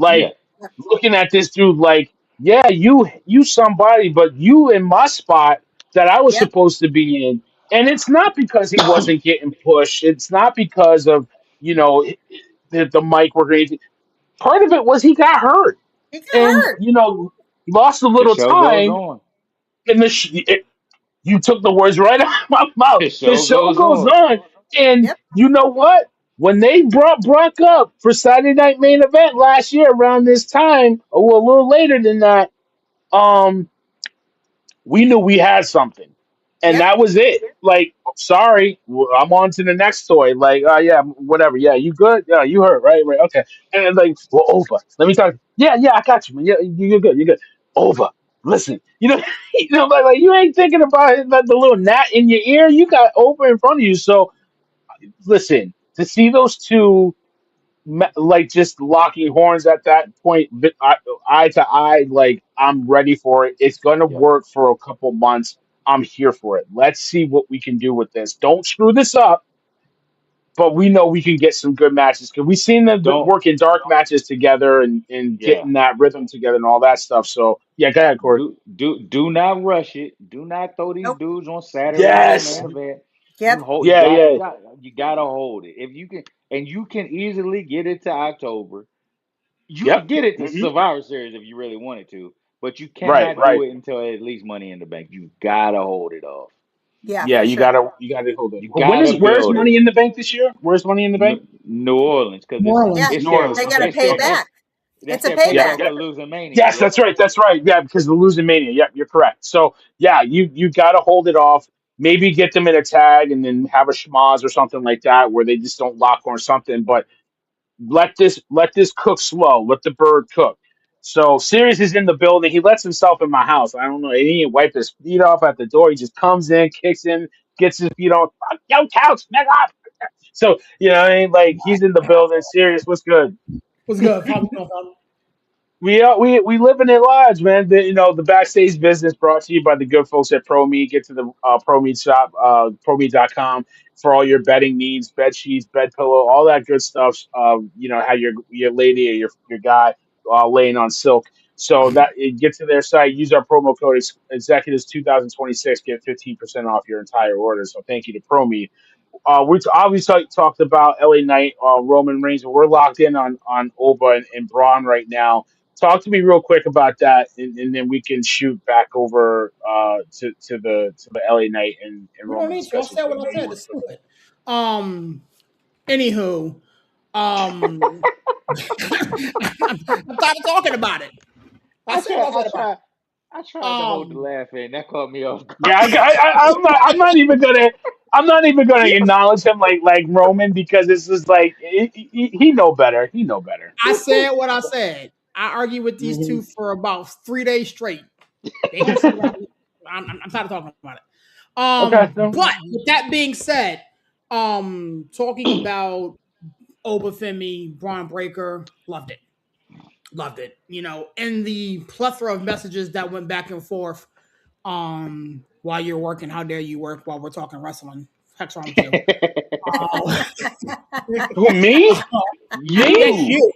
yeah, Like Yep. looking at this dude, like yeah, you somebody, but you in my spot that I was Yep. supposed to be in. And it's not because he wasn't getting pushed. It's not because of, you know, the mic work or anything. Part of it was he got hurt He got and, hurt. you know, lost a the little show goes time. on. And you took the words right out of my mouth. The The show show goes goes on. on. And Yep. you know what? When they brought Brock up for Saturday Night Main Event last year around this time, or a little later than that, um, we knew we had something. and Yep. that was it. Like, sorry, I'm on to the next toy. Like, yeah, whatever. Yeah, you good? Yeah, you hurt, right? Right, okay. And then, like, well, over. Let me talk. Yeah, yeah, I got you, man. Yeah, you're good. You're good. Over. Listen, like you ain't thinking about it, like the little gnat in your ear. You got over in front of you. So, listen, to see those two like just locking horns at that point, eye to eye. Like I'm ready for it. It's gonna Yep. work for a couple months. I'm here for it. Let's see what we can do with this. Don't screw this up. But we know we can get some good matches because we've seen them Don't. work in dark matches together and Yeah. getting that rhythm together and all that stuff. So yeah, go ahead, Corey. Do not rush it. Do not throw these Nope. dudes on Saturday night Yes. main event. You Yep. hold. Yeah. Yeah. You gotta hold it. If you can, and you can easily get it to October. You could Yep. get it to Hmm. Survivor Series if you really wanted to, but you Right. cannot do Right. it until at least Money in the Bank. You gotta hold it off. Yeah, Yeah. for You sure. gotta hold it. You When gotta is where's build it. Money in the Bank this year? Where's Money in the Bank? New Orleans, because New it's Yeah. Orleans. it's New their Orleans. They got to Okay. it's pay their Okay. back. it's that's It's a their Yeah. payback payback. for losing Mania. Yes, Yep. that's right. That's right. Yeah, because of the losing mania. Yep, you're correct. So yeah, you got to hold it off. Maybe get them in a tag and then have a schmoz or something like that where they just don't lock or something. But let this cook slow. Let the bird cook. So Sirius is in the building. He lets himself in my house. I don't know. He didn't wipe his feet off at the door. He just comes in, kicks in, gets his feet on. Fuck, yo, couch, nigga. So what I mean, like he's in the building. Sirius, what's good? What's good? How we doing, fam? We living in lives, man. The backstage business brought to you by the good folks at ProMe. Get to the ProMe shop, ProMe.com for all your bedding needs, bed sheets, bed pillow, all that good stuff. Have your lady or your guy laying on silk. So that get to their site, use our promo code executives 2026, get 15% off your entire order. So thank you to ProMe. We obviously talked about LA Knight, Roman Reigns, but we're locked in on Oba and Braun right now. Talk to me real quick about that, and then we can shoot back over to the LA Knight and We don't Roman need to. I discussion. said So I what know I you said. want It's to touch stupid. Anywho, um, I'm tired of talking about it. I I said what tried. I I said about tried. it. I tried to hold the Um, laugh in. That caught me off guard. Yeah, I'm not even gonna. I'm not even gonna acknowledge him like Roman because it's just like he know better. He know better. I said what I said. I argued with these Hmm. two for about 3 days straight. They gonna see what I'm tired of talking about it. Okay. No. But with that being said, talking about Obafemi, Braun Breaker, loved it. Loved it. In the plethora of messages that went back and forth while you're working, how dare you work while we're talking wrestling? Heck's wrong with you? Uh, Who, me? yes, Me? You. you.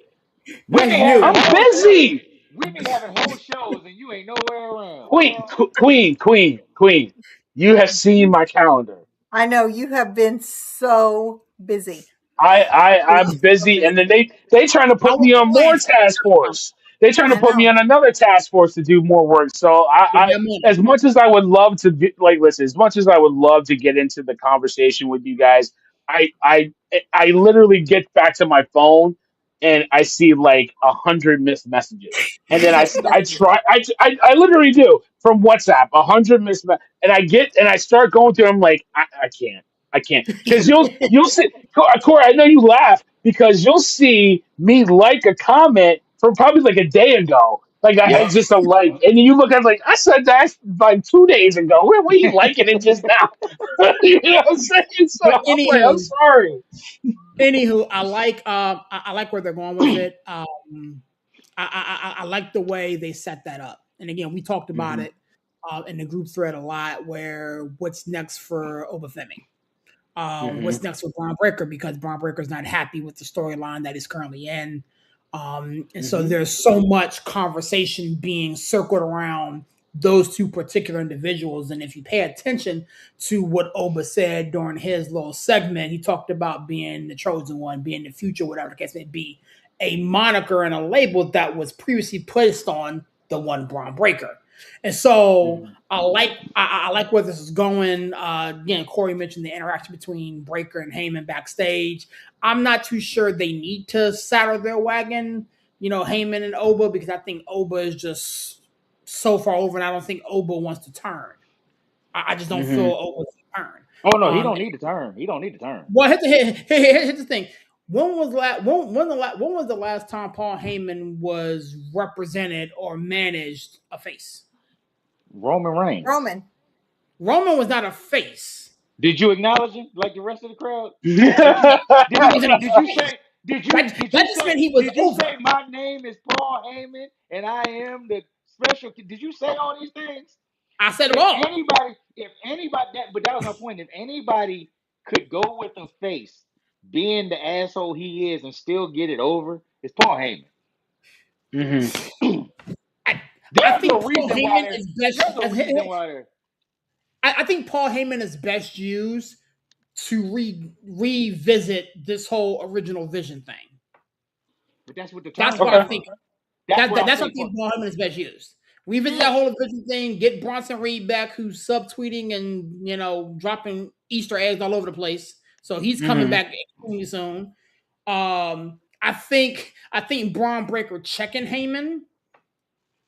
We Yes, be having you. I'm whole shows. busy. We be having whole shows, and you ain't nowhere around. Queen. You have seen my calendar. I know you have been so busy. I'm So busy, and then busy. they trying to I put was me on more glancing. task force. They trying to I put me know. on another task force to do more work. So Give me a minute. as much as I would love to be, like, listen, as much as I would love to get into the conversation with you guys, I I I literally get back to my phone and I see like 100 missed messages, and then I try I literally do from WhatsApp 100 missed and I start going through. I'm like I can't. I can't because you'll see Corey. I know you laugh because you'll see me like a comment from probably like a day ago. Like I Yep. just a like, and then you look at it like I said that like 2 days ago. Where you liking it just now? You know what I'm saying? So But I'm like, I'm anywho, sorry. I like I like where they're going with it. I like the way they set that up. And again, we talked about Hmm. it in the group thread a lot. Where what's next for Obafemi? Hmm. What's next for Braun Breaker? Because Braun Breaker's not happy with the storyline that he's currently in. And so Hmm. there's so much conversation being circled around those two particular individuals. And if you pay attention to what Oba said during his little segment, he talked about being the chosen one, being the future, whatever the case may be, a moniker and a label that was previously placed on the one Braun Breaker. And so Hmm. I like where this is going. Again, Corey mentioned the interaction between Breaker and Heyman backstage. I'm not too sure they need to saddle their wagon, Heyman and Oba, because I think Oba is just so far over, and I don't think Oba wants to turn. I just don't feel Hmm. Owen's turn. Oh no, he Um, don't need to turn. He don't need to turn. well, here's the thing. When was the last time Paul Heyman was represented or managed a face? Roman Reigns. Roman. Roman was not a face. Did you acknowledge him like the rest of the crowd? Did you Yeah, did He you wasn't a did you face. say That just meant he was did you say over. my name is Paul Heyman and I am the special? Did you say all these things? I said it all. If anybody that but that was my point. If anybody could go with a face being the asshole he is and still get it over, it's Paul Heyman. hmm. I, I There's a think Paul reason why Heyman is best. there's a reason why they're I think Paul Heyman is best used to revisit this whole original Vision thing. but that's what the That's turn what I Okay. came from. think. That's what I'm That's what I saying. think Paul Heyman is best used. Revisit that whole Vision thing. Get Bronson Reed back, who's subtweeting and dropping Easter eggs all over the place. So he's coming Hmm. back extremely soon. I think Braun Breaker checking Heyman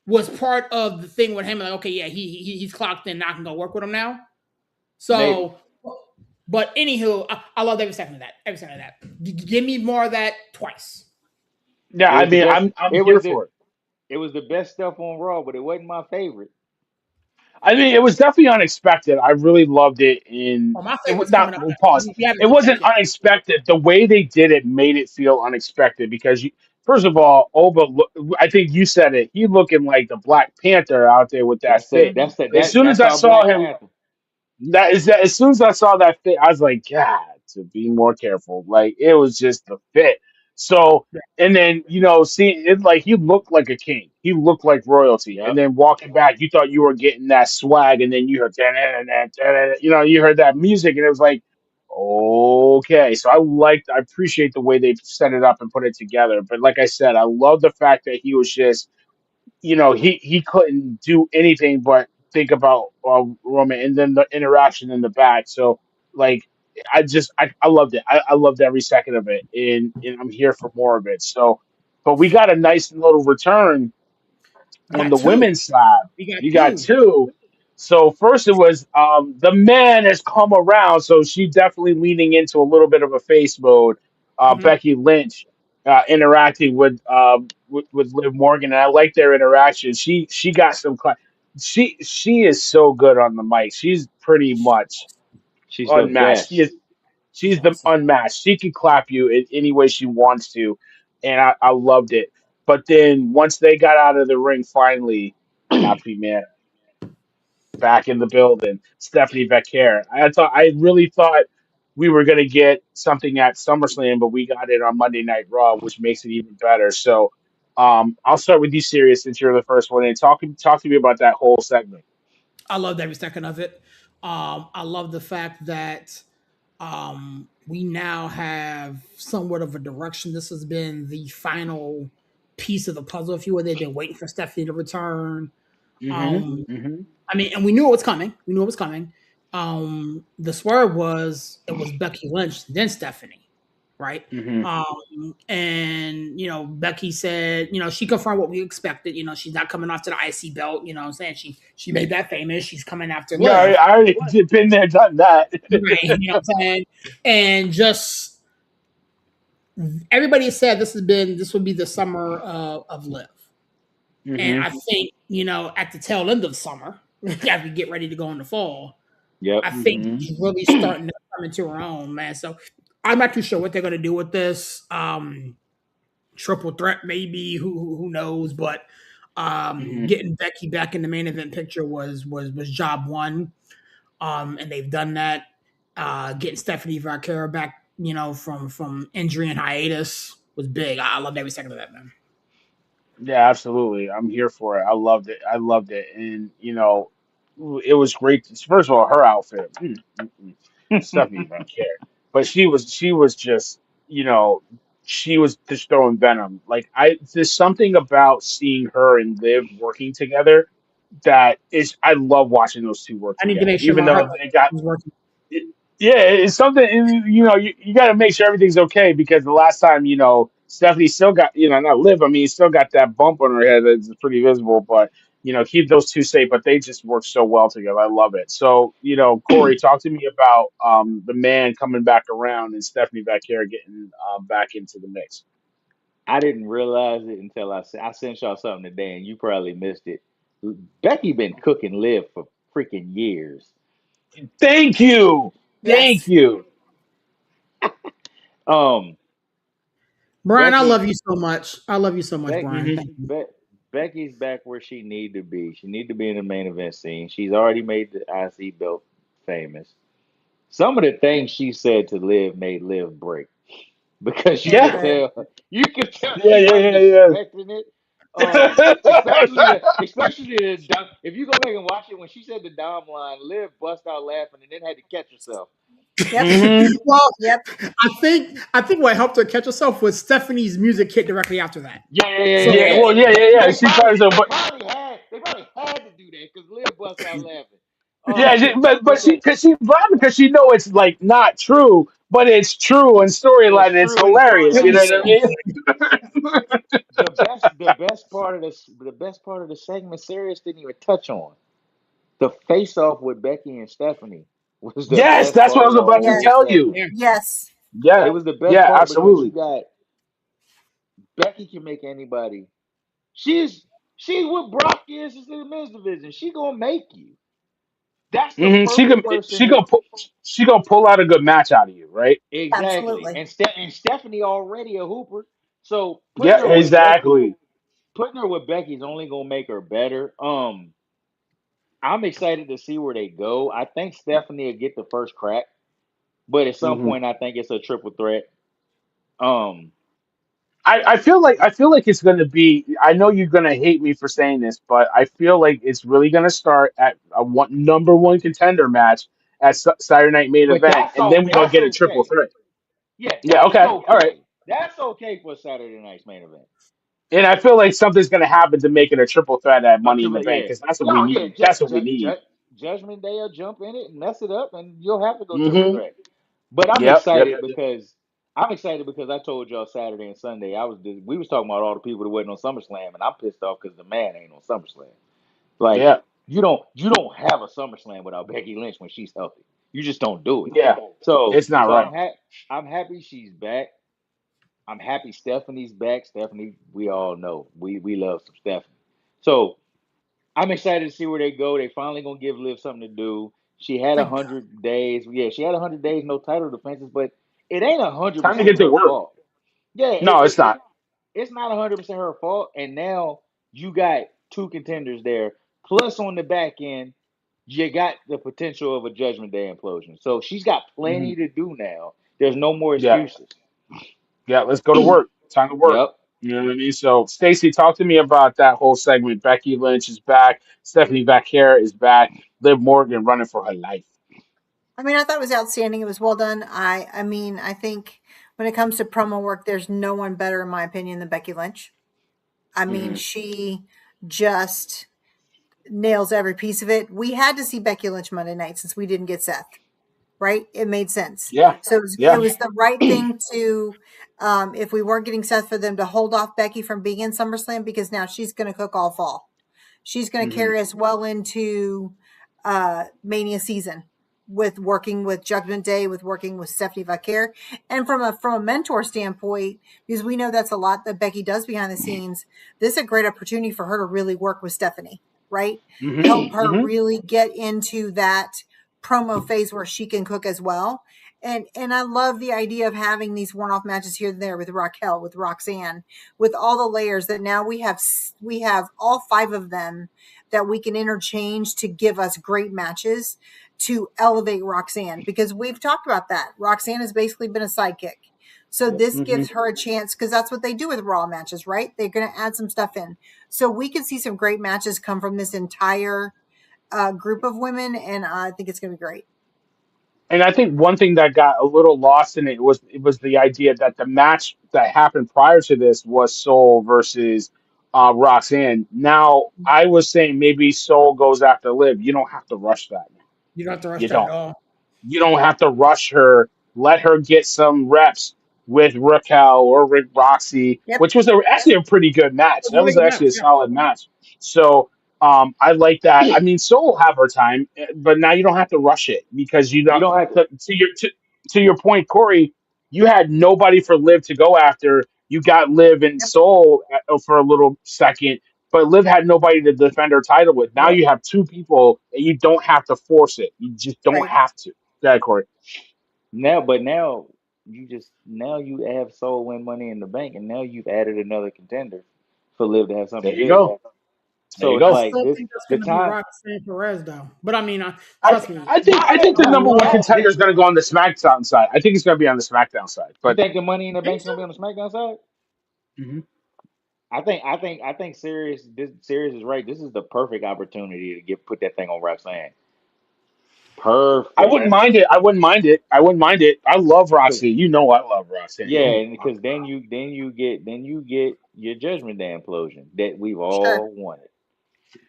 was part of the thing with Heyman. Like, okay, yeah, he's clocked in. Now I can go work with him now. Maybe. So, but anywho, I love every second of that. Every second of that. Give me more of that twice. Yeah, It I was the mean, best I'm it here was the for it. it was the best stuff on Raw, but it wasn't my favorite. I mean, it was definitely unexpected. I really loved it. In Oh, my it was favorite's not coming up. well, pause. We haven't It hit that wasn't yet. unexpected. The way they did it made it feel unexpected because first of all, I think you said it. He looking like the Black Panther out there with that fit. As soon as That's I our saw Black him, Panther. that as soon as I saw that fit, I was like, God, to be more careful. Like it was just the fit. So and then see it like he looked like a king. He looked like royalty. And Yep. then walking back, you thought you were getting that swag, and then you heard you heard that music, and it was like, okay. So I appreciate the way they set it up and put it together. But like I said, I love the fact that he was just he couldn't do anything but think about Roman and then the interaction in the back. So like I loved it. I loved every second of it, and I'm here for more of it. So, but we got a nice little return We on got the two. women's side. We got You got two. two. So first it was the man has come around. So she definitely leaning into a little bit of a face mode. Mhm. Becky Lynch interacting with Liv Morgan, and I like their interaction. She got some. She is so good on the mic. She's pretty much She's the unmatched. best. She's the unmatched. She can clap you in any way she wants to, and I loved it. But then once they got out of the ring, finally, Happy Man back in the building. Stephanie Becker. I really thought we were gonna get something at SummerSlam, but we got it on Monday Night Raw, which makes it even better. So, I'll start with you, Sirius, since you're the first one, and talk to me about that whole segment. I loved every second of it. I love the fact that we now have somewhat of a direction. This has been the final piece of the puzzle, if you will. They've been waiting for Stephanie to return. Mm-hmm. Um, Mm-hmm. I mean, and we knew it was coming. We knew it was coming. The swerve was it was Becky Lynch, then Stephanie, right? Mm-hmm. And Becky said, she confirmed what we expected. She's not coming after the IC belt. What I'm saying? She made that famous. She's coming after Yeah, I Liv. I already been there, done that. Right. What I'm saying? And just everybody said this would be the summer of Liv. And Mm-hmm. I think, at the tail end of summer, as we get ready to go in the fall, Yep. I think Mm-hmm. she's really starting to come into her own, man. So I'm not too sure what they're gonna do with this. Triple threat, maybe, who knows, but Mm-hmm. getting Becky back in the main event picture was job one. And they've done that. Getting Stephanie Vergara back, from injury and hiatus was big. I loved every second of that, man. Yeah, absolutely. I'm here for it. I loved it. I loved it. And, it was great. First of all, her outfit. Stephanie even care. But she was just, you know, she was just throwing venom. Like there's something about seeing her and Liv working together that is I love watching those two work I need to together. make sure Even my heart though they got is working. yeah, it's something. You got to make sure everything's okay because the last time, Stephanie still got, not Liv. I mean, still got that bump on her head that's pretty visible. But keep those two safe, but they just work so well together. I love it. So, Corey, talk to me about the man coming back around and Stephanie Vaquer getting back into the mix. I didn't realize it until I sent y'all something today, and you probably missed it. Becky been cooking Liv for freaking years. Thank you. Thank Yes. you. Um, Brian, I love Becky, you so much. I love you so much, Becky, Brian. Hmm. Thank you. Becky's back where she need to be. She need to be in the main event scene. She's already made the IC belt famous. Some of the things she said to Liv made Liv break because It Yeah. did. you could tell Yeah, she wasn't yeah, expecting it. yeah, Especially if you go back and watch it when she said the Dom line, Liv bust out laughing and then had to catch herself. Yep. yeah. Well, Yep. I think what helped her catch herself was Stephanie's music hit directly after that. Yeah, yeah, yeah, So yeah, Yeah, yeah. well, yeah, They, yeah, yeah. they She probably covers her, they but probably had to do that because Liv bust out laughing. yeah, Um, but but she the because she probably because she know it's like not true, but it's true in storyline. it's And it's true in hilarious. You know storyline. what I But mean? the best part of the segment, Sirius didn't even touch on the face off with Becky and Stephanie was the Yes, best that's what I part of was the about to Yes. whole tell you. segment. yeah, Yes. Yeah, It was the best yeah, part because you absolutely. got Becky can make anybody. She's she what Brock is in the men's division. She gonna make you. That's the Hmm. She perfect can person to she gonna pull out a good match out of you, right? exactly. Absolutely. And Stephanie already a hooper, so Yeah, exactly. putting her with Becky is only gonna make her better. I'm excited to see where they go. I think Stephanie will get the first crack, but at some Hmm. point, I think it's a triple threat. Um, I feel like it's gonna be. I know you're gonna hate me for saying this, but I feel like it's really gonna start at a number one contender match at Saturday Night Main but Event, and then we're gonna that's get a triple okay. threat. Yeah, Yeah, that's okay, all right. okay. That's okay for Saturday night's main event. And I feel like something's gonna happen to make it a triple threat at Money in the Triple, Bank yeah. because that's what we No, yeah. need. That's what we need. Judgment Day will jump in it and mess it up, and you'll have to go triple Hmm. threat. But Yep, yep, yep, yep. I'm excited because I told y'all Saturday and Sunday we was talking about all the people that wasn't on SummerSlam, and I'm pissed off because the man ain't on SummerSlam. Like Yeah, you don't have a SummerSlam without Becky Lynch when she's healthy. You just don't do it. yeah. So It's not so right. I'm happy she's back. I'm happy Stephanie's back. Stephanie, we all know we love some Stephanie. So I'm excited to see where they go. They finally gonna give Liv something to do. She had Thank God. 100 days. Yeah, she had 100 days, no title defenses, but it ain't hundred Time to percent get to her work. fault. Yeah, No, it's not. it's not 100% her fault. And now you got two contenders there. Plus on the back end, you got the potential of a Judgment Day implosion. So she's got Hmm. plenty to do now. There's no more Yeah, excuses. yeah. Let's go to work. Time to work. Yep. You know what I mean? So, Stacy, talk to me about that whole segment. Becky Lynch is back. Stephanie Vaquer is back. Liv Morgan running for her life. I mean, I thought it was outstanding. It was well done. I mean, I think when it comes to promo work, there's no one better, in my opinion, than Becky Lynch. I mean, Hmm. she just nails every piece of it. We had to see Becky Lynch Monday night since we didn't get Seth, right? It made sense. Yeah, So it yeah. was the right thing to, if we weren't getting Seth, for them to hold off Becky from being in SummerSlam because now she's going to cook all fall. She's going to Hmm. carry us well into Mania season with working with Judgment Day, with working with Stephanie Vaquer, and from a mentor standpoint, because we know that's a lot that Becky does behind the scenes. This is a great opportunity for her to really work with Stephanie, right? Hmm. Help her Hmm. really get into that promo phase where she can cook as well. And I love the idea of having these one-off matches here and there with Raquel, with Roxanne, with all the layers that now we have all five of them that we can interchange to give us great matches to elevate Roxanne, because we've talked about that. Roxanne has basically been a sidekick. So this Hmm. gives her a chance, because that's what they do with Raw matches, right? They're going to add some stuff in. So we could see some great matches come from this entire group of women, and I think it's going to be great. And I think one thing that got a little lost in it was the idea that the match that happened prior to this was Soul versus Roxanne. Now I was saying maybe Soul goes after Liv. You don't have to rush that. You don't have to rush You that at don't. all. You don't have to rush her. Let her get some reps with Raquel or with Roxy, Yep. which was actually a pretty good match. It was That a really was good match. actually a Yeah. solid match. So I like that. I mean, Soul will have her time, but now you don't have to rush it because you You don't. don't have to. To your point, Corey, you had nobody for Liv to go after. You got Liv and Yep. Soul for a little second, but Liv had nobody to defend her title with. Now No. you have two people, and you don't have to force it. You just don't Right. have to. Go ahead, Corey. Now now you have Soul win Money in the Bank, and now you've added another contender for Liv to have something There to you do. go. There So you it's I go. like still this think that's the going to be time. Roxanne Perez, though. But I mean, I trust me, I think the No, number one no. contender is going to go on the SmackDown side. I think it's going to be on the SmackDown side, You but. think the Money in the think Bank's so. gonna be on the SmackDown side? Mhm. I think Sirius is right. This is the perfect opportunity to put that thing on Roxanne. I Perfect. wouldn't mind it. I wouldn't mind it. I wouldn't mind it. I love Roxy. You know I love Roxy. Yeah, Come and on. because then you get your Judgment Day implosion that we've Sure. all wanted.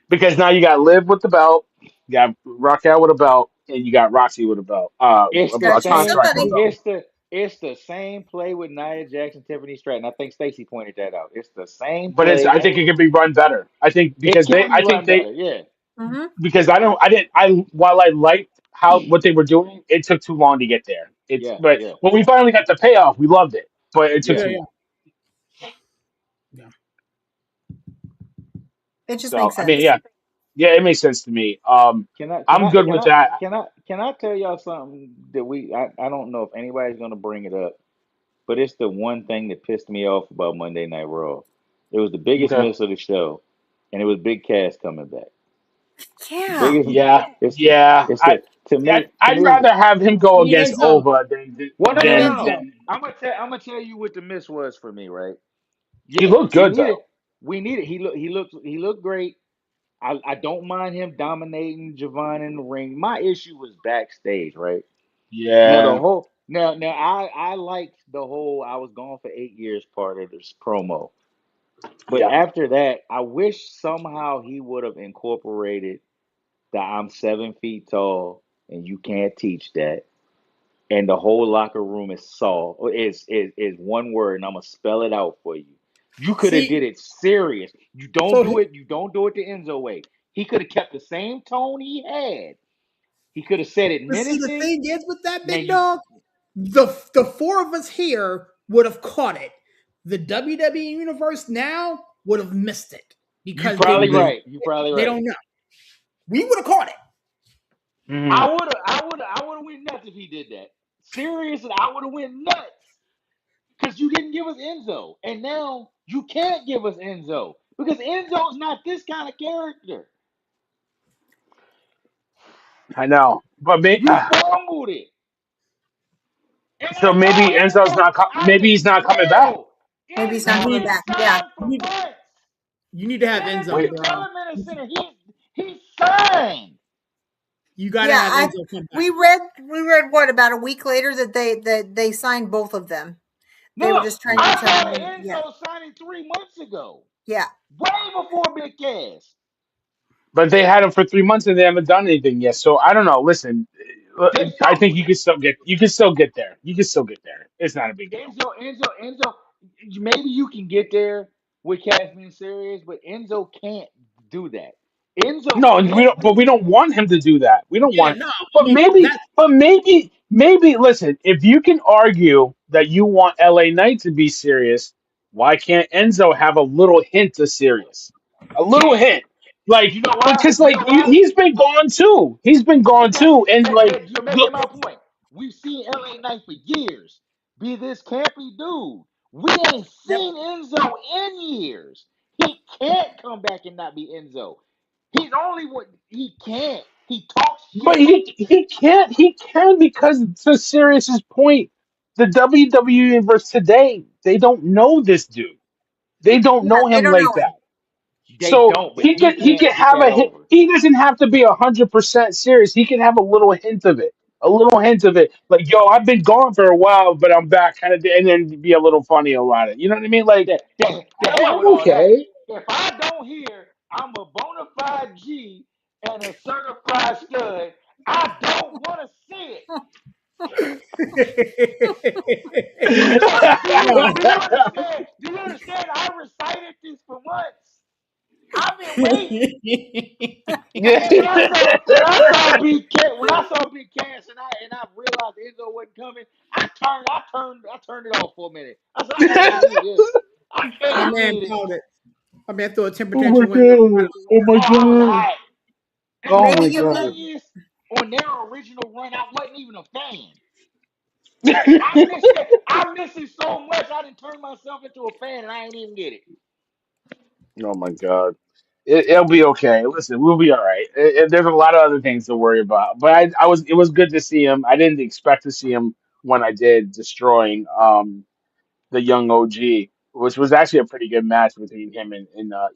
Because now you got Liv with the belt, you got Raquel with a belt, and you got Roxy with a belt. It's the Got A you same. contract with a somebody. belt. It's the same play with Nia Jackson, Tiffany Stratton. I think Stacy pointed that out. It's the same But it's. play. I think it could be run better. I think It because they. can be I think run they. better. Yeah, Mm-hmm. Because I don't. I didn't. I while I liked how what they were doing, it took too long to get there. It's. yeah, But yeah, when we finally got the payoff, we loved it. But it took yeah. Yeah, too yeah, long. yeah. It just So makes I mean, sense. yeah, yeah, it makes sense to me. Can I can I'm I good can with I that. can I tell y'all something that I don't know if anybody's gonna bring it up, but it's the one thing that pissed me off about Monday Night Raw. It was the biggest Okay. miss of the show, and it was Big Cass coming back. The Yeah. biggest, Yeah, it's the yeah. it's the to I'd me. rather have him go We need against Enzo. Ova Well, no, We no, need no, than no. Enzo. than I'm gonna tell you what the miss was for me, right? he Yeah, looked good though. we need it. He looked great. I don't mind him dominating Javon in the ring. My issue was backstage, right? Now the Yeah, whole now I liked the whole I was gone for 8 years part of this promo. But yeah. after that, I wish somehow he would have incorporated that I'm 7 feet tall and you can't teach that. And the whole locker room is saw is one word, and I'm gonna spell it out for you. You could have See, did it serious. You don't so do it. You don't do it the Enzo way. He could have kept the same tone he had. He could have said it but see, the menacing. thing is with that Now big you dog, the four of us here would have caught it. The WWE universe now would have missed it you because probably right. You probably they right. don't know. We would have caught it. Mhm. I would have went nuts if he did that. Seriously, I would have went nuts because you didn't give us Enzo, and now you can't give us Enzo because Enzo's not this kind of character. I know, but You fumbled it. And so I know maybe Enzo's Enzo. not. Maybe he's not coming back. No, Maybe he's You not Enzo coming need, ain't back. Yeah. signed for you need, months. you need to have Send him Enzo, to Wait, the bro. Development Center. He's signed. You got to Yeah. have Enzo come back. We read what about a week later that they signed both of them. They were No, just trying to I determine had when. Yeah. Enzo signing 3 months ago, Yeah. way before Big Cass. but they had him for 3 months and they haven't done anything yet. So I don't know. Listen, They I think fumbled you it. can still get. You can still get there. You can still get there. It's not a big deal. Enzo. Maybe you can get there with Cass being serious, but Enzo can't do that. Enzo No, we can't. don't. But we don't want him to do that. We don't Yeah, want. no, I But mean maybe. that. But maybe. Listen, if you can argue that you want LA Knight to be serious, why can't Enzo have a little hint of serious? A little Can't. hint, like You know why? because You know why? he's been gone too. He's been gone But that's too, and like you're making look. my point. We've seen LA Knight for years be this campy dude. We ain't Yep. seen Enzo in years. He can't come back and not be Enzo. He's only what he can't. He talks But shit. he can because to Sirius's point, the WWE universe today they don't know this dude. They don't Yeah. know They him don't like know that. him. They So don't, but he he can't can put have that a hint. over. He doesn't have to be 100% serious. He can have a little hint of it. A little hint of it, like yo, I've been gone for a while, but I'm back, kind of, and then be a little funny about it. You know what I mean? Like The hell I'm with all that. okay. If I don't hear I'm a bona fide G and a certified stud, I don't want to see it. Do you understand? Do you understand? I recited this for months. I've been wait. Yeah. When I saw Big Cat, when I saw Big Cass, and I realized Enzo wasn't coming, I turned it off for a minute. I said, I can't believe this. I My can't man believe this. called it. My man threw a temper Oh my tantrum when god. Oh my Oh, I was god. hot. And the Oh Maybe my you crazy god. thing is, on their original run, I wasn't even a fan. I missed it. I missed it so much. I didn't turn myself into a fan, and I ain't even get it. Oh my god. It'll be okay. Listen, we'll be all right. There's a lot of other things to worry about, but I was it was good to see him. I didn't expect to see him when I did, destroying the young OG, which was actually a pretty good match between him and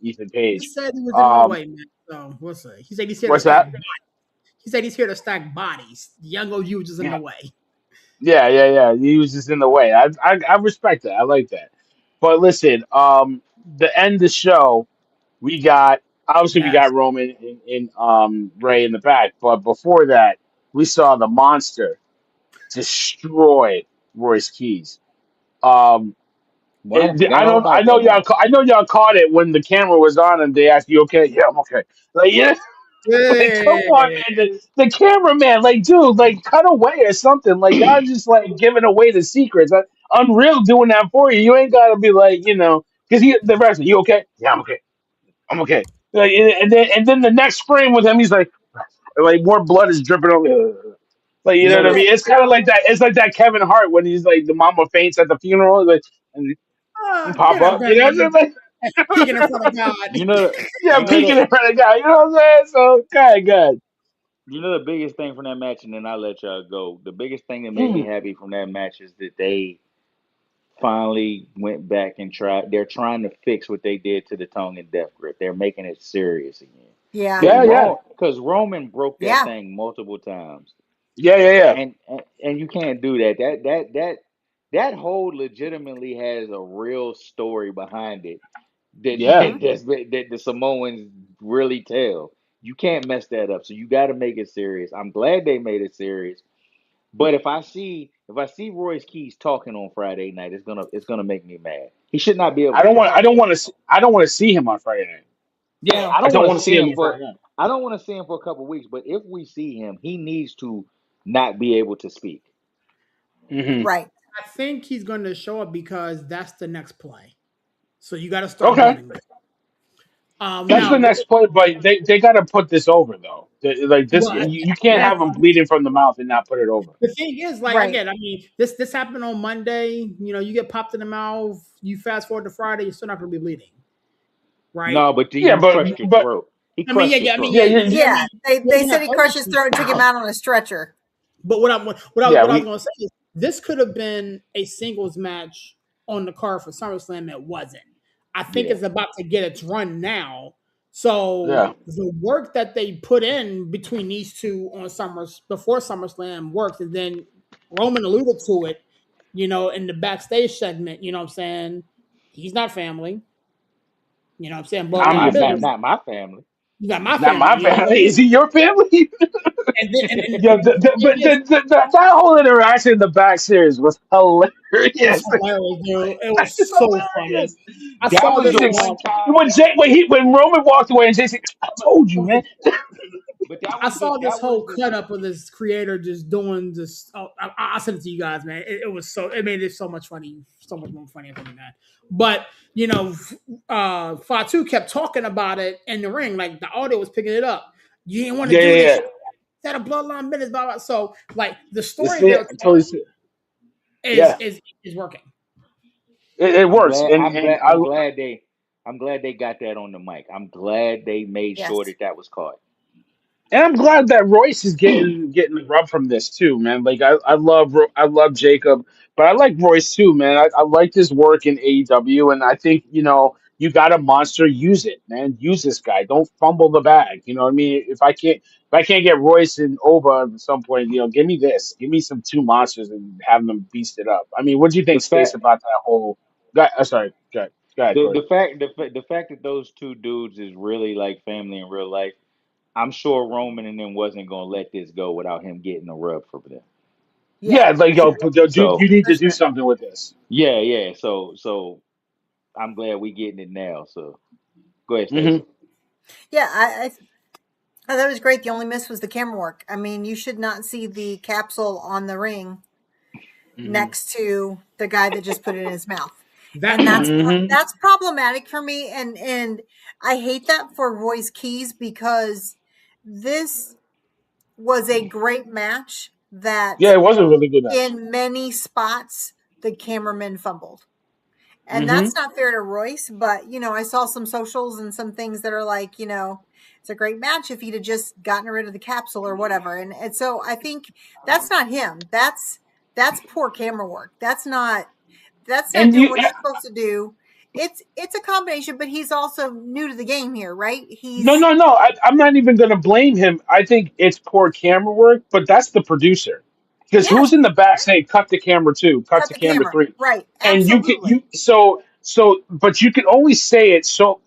Ethan he Page. said he was in no Um, way, man. So we'll see. He said he's here to what's stack. that? He said he's here to stack bodies. The young OG was just in the Yeah, way. yeah. He was just in the way. I respect that. I like that. But listen, the end of the show, we got obviously we got Yes. Roman and Ray in the back, but before that, we saw the monster destroy Royce Keys. Um, Well, I I forgot all don't. I about know that y'all. match. I know y'all caught it when the camera was on and they asked you, "Okay, yeah, I'm okay." Like, yeah, like, come on, Hey. man. The cameraman, like, dude, like, cut away or something. Like, y'all just like giving away the secrets. Unreal doing that for you. You ain't gotta be like, because the rest. You okay? Yeah, I'm okay. I'm okay. Like, and then the next frame with him, he's like more blood is dripping over. Like, you You know know what I the mean? It's kind of like that. It's like that Kevin Hart when he's like the mama faints at the funeral, like, and pop Get up, up. You know what I'm saying? peeking in front of God. you know Yeah, you know peeking the in front of the guy. You know what I'm saying? So, okay, good. you know the biggest thing from that match, and then I'll let y'all go. The biggest thing that made me Mm. happy from that match is that they finally went back and tried. They're trying to fix what they did to the tongue and death grip. They're making it serious again. Yeah. Because Yeah, yeah, Roman broke that Yeah. thing multiple times, yeah. and you can't do that. That hold legitimately has a real story behind it that Yeah. Hmm. that the Samoans really tell. You can't mess that up. So you got to make it serious. I'm glad they made it serious. But if I see Royce Keys talking on Friday night, it's gonna make me mad. He should not be able I to don't want. talk. I don't want to. I don't want to see him on Friday night. Yeah, No. I I don't don't want want to to see see him him on for Friday night. I don't want to see him for a couple weeks. But if we see him, he needs to not be able to speak. Hmm. Right. I think he's going to show up because that's the next play. So you got to start Okay, building. that's the Now, next play, but they got to put this over though. Like this, well, you can't that's have him bleeding from the mouth and not put it over. the thing is, like Right. again, I mean, this happened on Monday. You know, you get popped in the mouth. You fast forward to Friday, you're still not going to be bleeding, right? No, but Yeah, you but crushed your but throat. He I mean, crushed your I mean, throat. yeah, yeah, yeah, I Yeah. mean, They you said have he other crushed his issues. throat and took him out on a stretcher. But yeah. what I was We going to say is this could have been a singles match on the card for SummerSlam. It wasn't. I think Yeah. it's about to get its run now. So yeah. the work that they put in between these two on Summers before SummerSlam worked, and then Roman alluded to it, in the backstage segment. You know what I'm saying? He's not family. You know what I'm saying? Not I'm Bloodline my your not business. family, not my family. You got my not family. my You know what I family. mean? Is he your family? And Yo, the thing is, that whole interaction in the back series was it was hilarious. hilarious, dude. It was It's so funny. hilarious. I That saw was this the Jason, one on time. when when Roman walked away and Jason, I told you, man. But that I was the saw this that was whole the cut up of this creator just doing this. Oh, I'll send it to you guys, man. It was so it made it so much funny, so much more funny for me, man. But Fatu kept talking about it in the ring, like the audio was picking it up. You didn't want to Yeah, do yeah, this. yeah. You had a bloodline business, blah blah. So like the This story thing, they're I totally see. It. is Yeah, is is working. it I'm works, glad and I'm and glad I'm glad they I'm glad they got that on the mic. I'm glad they made sure Yes. that was caught. I'm glad that Royce is getting the rub from this too, man. Like I love Jacob, but I like Royce too, man. I like his work in AEW, and I think you got a monster, use it, man. Use this guy. Don't fumble the bag. You know what I mean? If I can't get Royce and Ova at some point, give me this. Give me some two monsters and have them beast it up. I mean, what do you The think, Stace, fact about that whole? Sorry, go ahead, the Corey. the fact the fact that those two dudes is really like family in real life. I'm sure Roman and them wasn't gonna let this go without him getting a rub from them. Yeah. Yeah, like yo, dude, you So need For to do sure. something with this. yeah. So I'm glad we getting it now. So go ahead, Hmm. Stacy. Yeah, I thought it was great. The only miss was the camera work. I mean, you should not see the capsule on the ring Hmm. next to the guy that just put it in his mouth. That And part. Hmm. that's problematic for me, and I hate that for Royce Keys, because this was a great match Yeah, that it was a really good match. in many spots the cameraman fumbled. And Hmm. that's not fair to Royce, but I saw some socials and some things that are like, it's a great match if he'd have just gotten rid of the capsule or whatever. And so I think that's not him. That's poor camera work. That's not And doing you, what he's supposed to do. It's a combination, but he's also new to the game here, right? no, He's no, no. I'm not even going to blame him. I think it's poor camera work, but that's the producer. Because Yes, who's in the back saying cut to camera two, cut cut to the camera camera. three, Right. and you can Absolutely. you but you can only say it so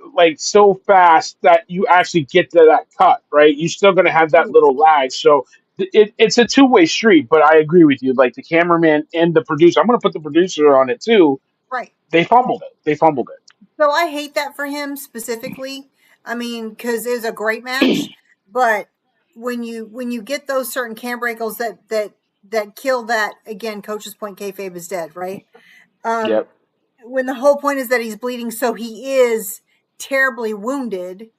fast that you actually get to that cut, right? You're still going to have that Absolutely. little lag. So it's a two-way street. But I agree with you. Like the cameraman and the producer, I'm going to put the producer on it too. Right. They fumbled it. They fumbled So I hate that for him specifically. I mean, because it was a great match, but when you get those certain camera angles that kill that, again, coach's point, kayfabe is dead, right? it. Um, Yep. when the whole point is that he's bleeding, so he is terribly wounded,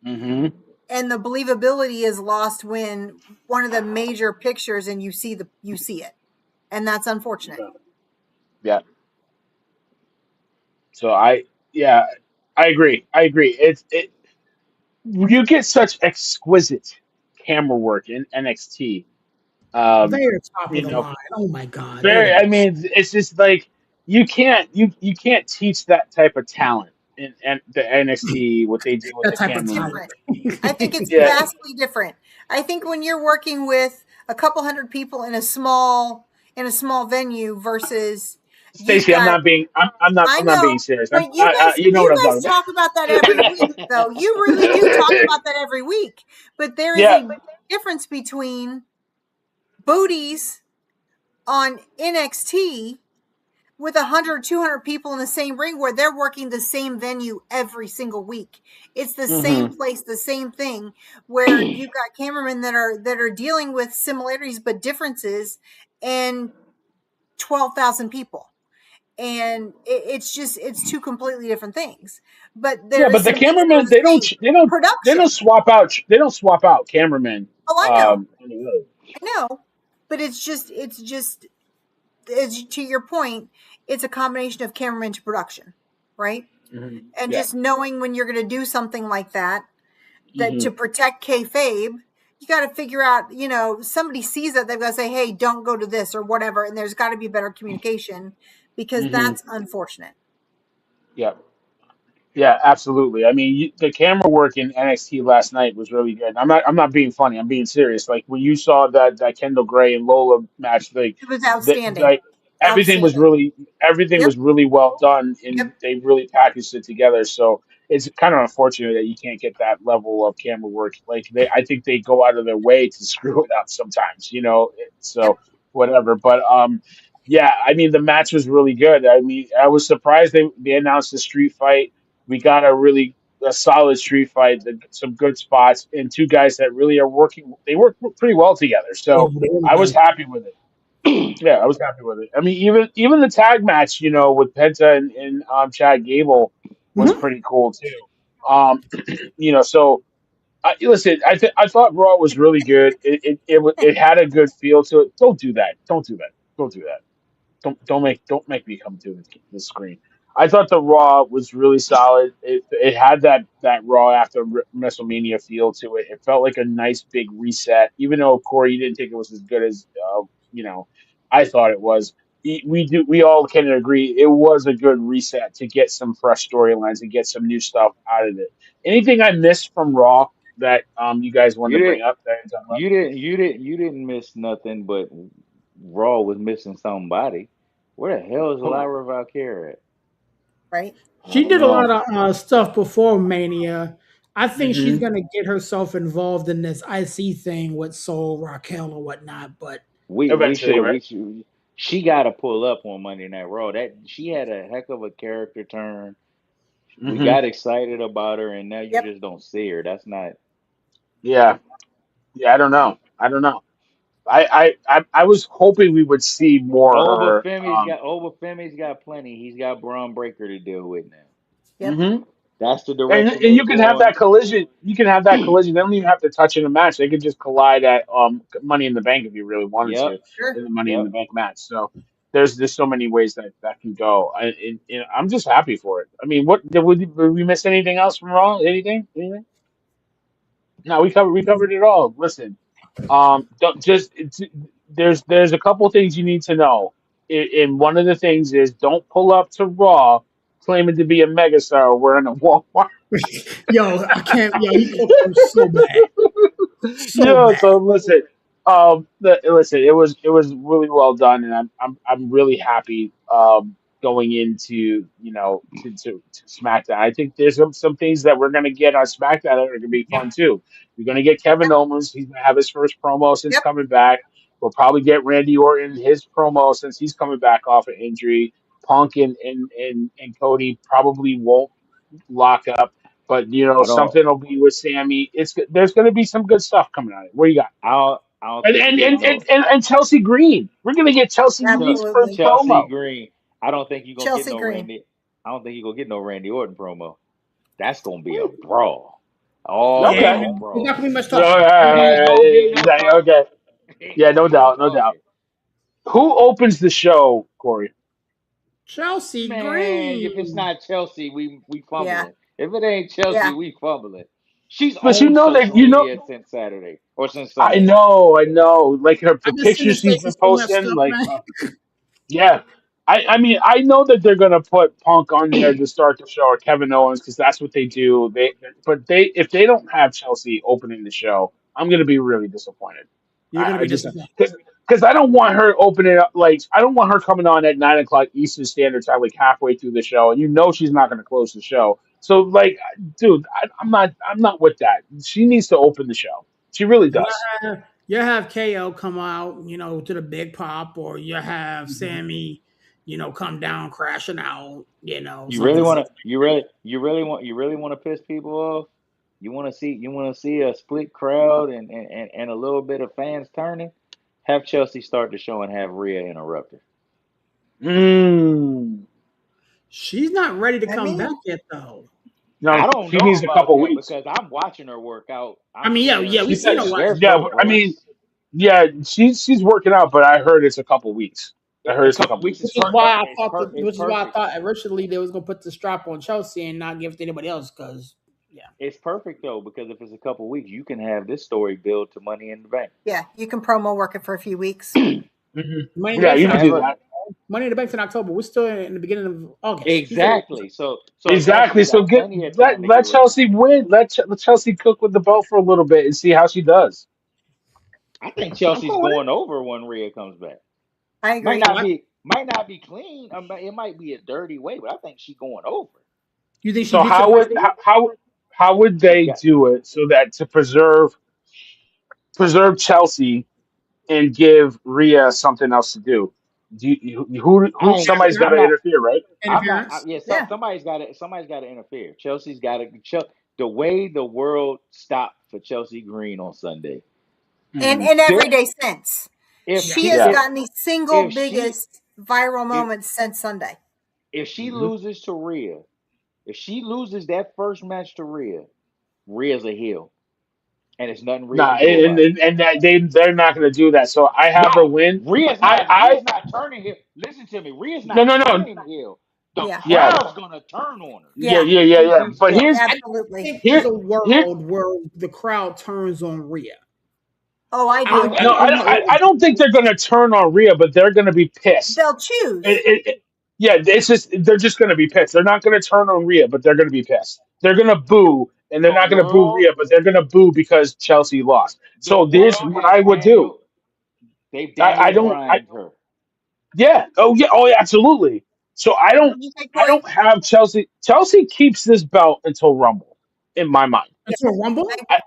Hmm. and the believability is lost when one of the major pictures and you see it, and that's unfortunate. Yeah. So yeah, I agree. I agree. You get such exquisite camera work in NXT. Um, They're top of you the know, line. Oh my God, they're the very. I best. mean, it's just like you can't teach that type of talent in the NXT what they do with That the type of camera talent. Different. movement. I think it's Yeah, vastly different. I think when you're working with a couple hundred people in a small venue versus you've Stacey, I'm got not being. I I'm not being know, serious. but you guys You know you what I'm guys talking about. talk about that every week though. You really do talk about that every week. But there is Yeah. a difference between booties on NXT with 100 200 people in the same ring where they're working the same venue every single week. It's the same Hmm. place, the same thing, where you've got cameramen that are dealing with similarities but differences, and 12,000 people. And it's two completely different things, but Yeah, there but is the some things that are cameramen the same. they don't Production. swap out cameramen. Oh, I know. On the road. I know. But it's just to your point, it's a combination of cameraman to production, right? Hmm. And Yeah. just knowing when you're going to do something like that, that to Hmm. protect kayfabe, you got to figure out, somebody sees that, they've got to say, hey, don't go to this or whatever. And there's got to be better communication, because Hmm. that's unfortunate. Yeah. Yeah, absolutely. I mean, the camera work in NXT last night was really good. I'm not being funny. I'm being serious. Like when you saw that Kendall Gray and Lola match, It was that outstanding. like Outstanding. everything Yep. was really well done, Yep. and they really packaged it together. So it's kind of unfortunate that you can't get that level of camera work. Like I think they go out of their way to screw it up sometimes. Yep. So whatever. But yeah, I mean the match was really good. I mean, I was surprised they announced the street fight. We got a solid street fight, some good spots, and two guys that really are working. They work pretty well together. They So really I was do. happy with it. Yeah, I was happy with it. I mean, even the tag match, with Penta and Chad Gable was Mhm. pretty cool too. Um, so listen, I thought Raw was really good. It had a good feel to it. Don't do that. Don't do that. Don't do that. Don't make me come to the screen. I thought the Raw was really solid. It had that Raw after WrestleMania feel to it. It felt like a nice big reset. Even though Corey, you didn't think it was as good as you know I thought it was. We all can agree it was a good reset to get some fresh storylines and get some new stuff out of it. Anything I missed from Raw that you guys wanted You to bring didn't up that I didn't talk about? you didn't miss nothing, but Raw was missing somebody. Where the hell is Who? Lyra Valkyria at? Right. I She don't did a lot know. of stuff before Mania. I think she's Hmm. going to get herself involved in this IC thing with Soul, Raquel, or whatnot. But We Eventually, should right? we should she got to pull up on Monday Night Raw. That she had a heck of a character turn. We Hmm. got excited about her, and now you Yep. just don't see her. That's not. Yeah, yeah. I don't know. I don't know. I was hoping we would see more of her. Oba Femi's got plenty. He's got Braun Breaker to deal with now. Yep. Hmm. That's the And direction they're you can have going. that collision. You can have that collision. They don't even have to touch in a match. They could just collide at Money in the Bank if you really wanted Yep, to in Sure. the Money in the yep. Bank match. So there's so many ways that that can go. I'm just happy for it. I mean, what did we miss anything else from Raw? Anything? Anything? No, we covered it all. Listen, don't just there's a couple things you need to know. And one of the things is don't pull up to Raw claiming to be a megastar wearing a Walmart. Yo, I can't. Yo, you cooked them so bad, so Yeah, bad. so listen, listen, it was really well done, and I'm really happy going into to SmackDown. I think there's some things that we're gonna get on SmackDown that are gonna be fun too. We're gonna get Kevin Yep. Owens. He's gonna have his first promo since Yep. coming back. We'll probably get Randy Orton his promo since he's coming back off an injury. Punk and Cody probably won't lock up. But I don't. something will be with Sammy. There's going to be some good stuff coming out of it. What do you got? I don't And think you and, get and, and, no and and Chelsea Green. We're going to get Chelsea Green's first Absolutely. Chelsea promo. Green. I don't think you're gonna get Chelsea no Green. Randy. I don't think you're gonna get no Randy Orton promo. That's gonna be a brawl, Yeah, all Okay. out there's not brawl. gonna be much No, talking. It ain't gonna be no talking. okay. It ain't Yeah, gonna no be no doubt, no doubt. talking. Who opens the show, Corey? Chelsea Man, if it's Green. not Chelsea, we Yeah. fumbling. If it ain't Chelsea, Yeah. we fumbling. She's But on that social media since Saturday or since Sunday. I know. Like the I've been seeing pictures his she's face been in so much posting, stuff, like man. yeah. I mean, I know that they're gonna put Punk on there to start the show or Kevin Owens because that's what they do. But if they don't have Chelsea opening the show, I'm gonna be really disappointed. You're gonna I be just disappointed. because I don't want her opening up like I don't want her coming on at 9 o'clock Eastern Standard Time, like halfway through the show, and she's not gonna close the show. So like, dude, I'm not with that. She needs to open the show. She really You does. have you have KO come out, to the big pop, or you have Mhm. Sammy, come down crashing out, You really something. want to? You really want to piss people off? You want to see a split crowd and a little bit of fans turning? Have Chelsea start the show and have Rhea interrupt her. Mm. She's not ready to I come back mean, yet, though. No, I don't she know needs a about couple that weeks. because I'm watching her work out. I I'm mean, yeah, seeing yeah, her. we She seen said, her There's yeah, but I mean, progress. yeah, she's working out, but I heard it's a couple weeks. I heard A it's a couple couple weeks is which is weeks. why I thought It's perfect. originally they was gonna put the strap on Chelsea and not give it to anybody else because yeah. It's perfect though because if it's a couple weeks, you can have this story build to Money in the Bank. yeah, you can promo work it for a few weeks. Hmm. Money in the Yeah, Bank's you in can Have do her October. that. Money in the Bank's in October. We're still in the beginning of August. We could exactly. So Exactly. Chelsea's So got plenty of time to let get ready. Chelsea win. Let Chelsea cook with the belt for a little bit and see how she does. I think I'm Chelsea's cool with going over when Rhea comes back. I Might agree. not it. be clean. It might be a dirty way, but I think she's going over. You think she So beats her how by would how would She's they got do it so that to preserve Chelsea and give Rhea something else to do? Who I ain't somebody's got I'm to not interfere, right? interference? yeah, Yeah. somebody's got to interfere. The way the world stopped for Chelsea Green on Sunday. And Hmm. in There everyday sense, if she she has Yeah. gotten the single if she biggest viral if moments since Sunday. if she Hmm. loses to Rhea, if she loses that first match to Rhea, Rhea's a heel, and it's nothing Rhea Nah, can do about it. and that they're not going to do that. So I have her No, win. Rhea's not turning heel. Listen to me, Rhea's No, not no, no. turning heel. The Yeah. Yeah, crowd's gonna turn on her yeah, Yeah. yeah, if yeah, she yeah. beats But Chelsea. I Absolutely. think there's here, a here. world where the crowd turns on Rhea. Oh, I I do. No, don't know. I don't think they're going to turn on Rhea, but they're going to be pissed. They'll choose. Yeah, it's just they're just going to be pissed. They're not going to turn on Rhea, but they're going to be pissed. They're going to boo, and they're The not going to boo world, Rhea, but they're going to boo because Chelsea lost. the So this is world what has I would do. They've I Daniel don't. Bryan her. Yeah. Oh yeah. Oh yeah. Absolutely. So What'd you say, I Corey? don't have Chelsea. Chelsea keeps this belt until Rumble, in my mind. Yep. It's a rumble. I, I,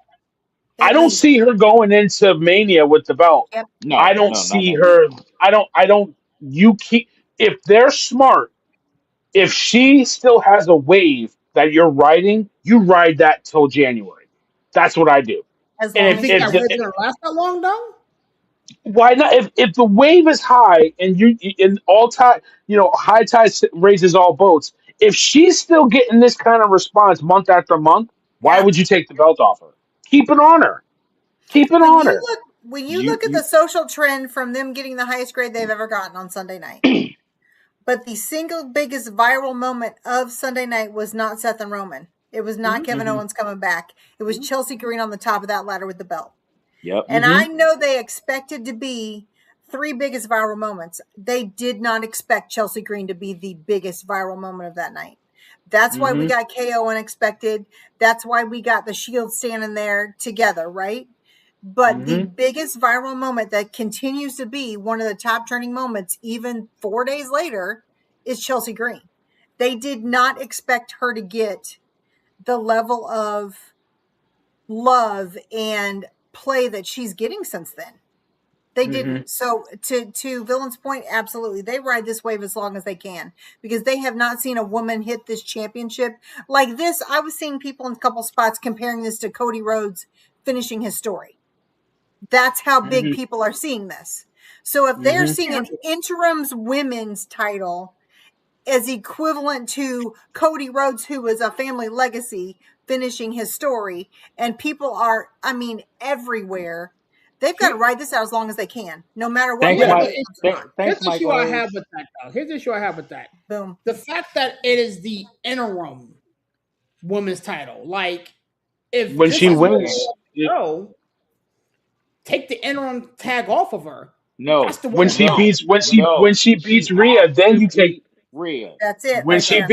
I at don't least. see her going into Mania with the belt. Yep. I No, don't no, not see no. her. I don't. You keep if they're smart. If she still has a wave, that you're riding, you ride that till January. That's what I do. as And You long if as think you if that can. the wave's gonna last that long though? why not? If the wave is high and you in all tide, high tide raises all boats. If she's still getting this kind of response month after month, why Yeah. would you take the belt off her? Keep it on her. Keep it When on you her. look when you You look at the you social trend from them getting the highest grade they've ever gotten on Sunday night. But the single biggest viral moment of Sunday night was not Seth and Roman. It was not Mm-hmm. Kevin Hmm. Owens coming back. It was Chelsea Green on the top of that ladder with the belt. yep. And Hmm. I know they expected to be three biggest viral moments. They did not expect Chelsea Green to be the biggest viral moment of that night. That's why we Hmm. got KO unexpected. That's why we got the Shield standing there together, right? But the Hmm. biggest viral moment that continues to be one of the top trending moments, even 4 days later, is Chelsea Green. They did not expect her to get the level of love and play that she's getting since then. They Hmm. didn't. So to Villain's point, absolutely, they ride this wave as long as they can because they have not seen a woman hit this championship like this. I was seeing people in a couple spots comparing this to Cody Rhodes finishing his story. That's how big Hmm. people are seeing this. So if they're Hmm. seeing an interim's women's title as equivalent to Cody Rhodes, who is a family legacy, finishing his story, and people are, I mean, everywhere. They've got to Here, ride this out as long as they can, no matter what Thanks, here's women the Mike. think comes issue. tomorrow. Here's Thanks, the Mike issue I have O's. with that though. Here's the issue I have with that. Boom. The fact that it is the interim women's title. Like, if When this she is where Again, you wins, want to go, take the interim tag off of her. That's no, the way when to she go. no, beats when no. she She beats Rhea, has then to you take beat Rhea. That's it when right she there.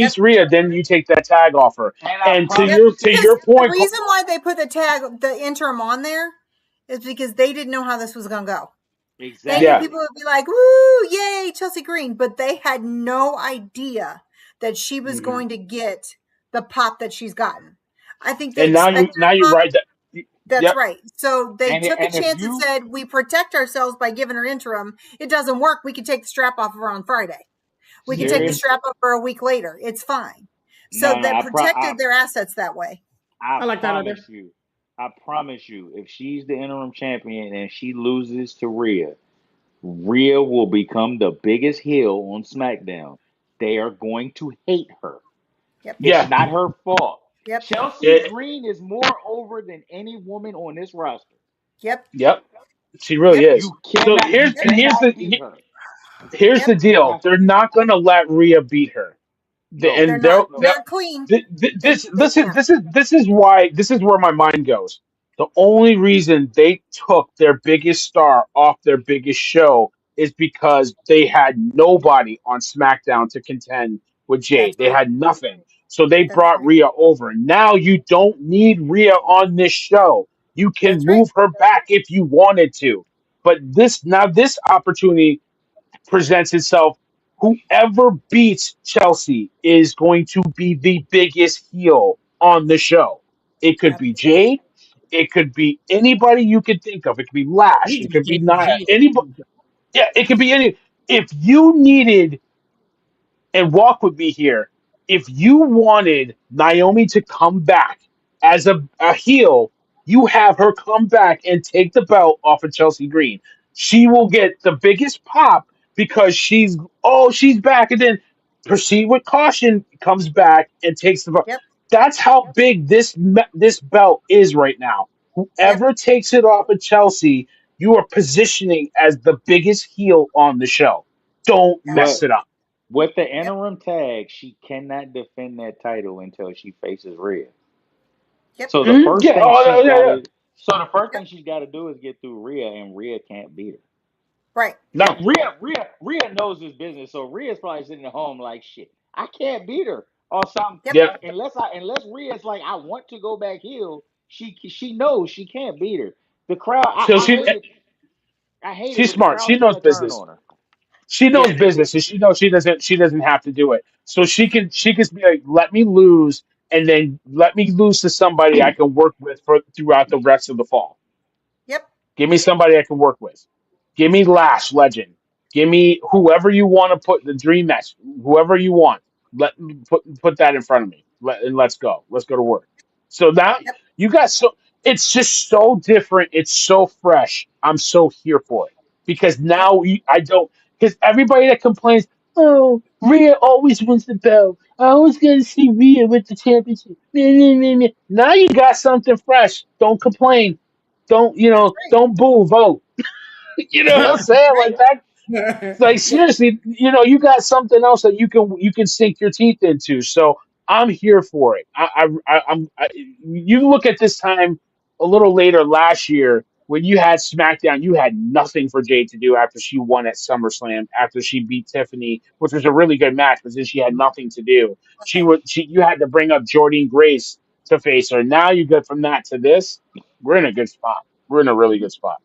Yep. beats Rhea, then you take that tag off her. And I And Yep. promise to you, Because your the point, reason why they put the interim on there is because they didn't know how this was going to go. They knew yeah, exactly. people would be like, woo, yay, Chelsea Green. But they had no idea that she was hmm going to get the pop that she's gotten. I think they and expected now a you pop. ride that. That's Yep. right. So they took a And if chance and you said, we protect ourselves by giving her interim. It doesn't work. We can take the strap off of her on Friday. We can take the Hmm. serious, strap off her a week later. It's fine. So no, no. that protected their assets that way. I I like that idea. I promise you, if she's the interim champion and she loses to Rhea, Rhea will become the biggest heel on SmackDown. They are going to hate her. Yep. It's Yeah. not her fault. Yep. Chelsea It, Green is more over than any woman on this roster. Yep. yep. She really Yep. is. You So cannot you Yep. cannot beat her. here's Yep. the deal. Now, They're not going to let Rhea beat her. no, They're And not. no. Not clean. They can't. this is why this is where my mind goes. The only reason they took their biggest star off their biggest show is because they had nobody on SmackDown to contend with Jade. That's They right. had nothing. So they That's brought right. Rhea over. Now you don't need Rhea on this show. You can That's right. move her back if you wanted to. But this opportunity presents itself, whoever beats Chelsea is going to be the biggest heel on the show. It could be Absolutely. Jade. It could be anybody you could think of. It could be It Lash. needs to It be could be Jason Nia. James. Anybody. Yeah, it could be any. If you needed, and walk with me here. If you wanted Naomi to come back as a heel, you have her come back and take the belt off of Chelsea Green. She will get the biggest pop because she's back, and then Proceed with Caution comes back and takes the belt. Yep. That's how big this belt is right now. Yep. Whoever takes it off of Chelsea, you are positioning as the biggest heel on the show. Don't mess But it up. with the Yep. interim tag, she cannot defend that title until she faces Rhea. Yep. So the Mhm. first Yeah. thing Oh, she's yeah. got Yeah. to so the first Yep. thing she's got to do is get through Rhea, and Rhea can't beat her. Right. And No. Rhea knows this business, so Rhea's probably sitting at home like, shit, I can't beat her or something. Yep. Yeah. Unless Rhea's like, I want to go back heel. She knows she can't beat her. The crowd, So I hate it, she's but the smart. She crowd's knows gonna turn business. on her. She Yeah, knows business, and she knows she doesn't have to do it. So she can be like, let me lose, and then let me lose to somebody I can work with for throughout the rest of the fall. Yep. Give me somebody I can work with. Give me Lash Legend. Give me whoever you want to put the dream match. Whoever you want. Let put that in front of me. And let's go. Let's go to work. So now Yep. you got so it's just so different. It's so fresh. I'm so here for it because Yep. now I don't because everybody that complains, oh, Rhea always wins the belt. I always get to see Rhea with the championship. Meh, meh, meh, meh. Now you got something fresh. Don't complain. Don't That's don't boo. Vote. You know what I'm saying? Like that right. like seriously, you got something else that you can sink your teeth into. So I'm here for it. You look at this time a little later last year when you had SmackDown, you had nothing for Jade to do after she won at SummerSlam, after she beat Tiffany, which was a really good match, but then she had nothing to do. right. You had to bring up Jordynne Grace to face her. Now you go from that to this. We're in a good spot. We're in a really good spot.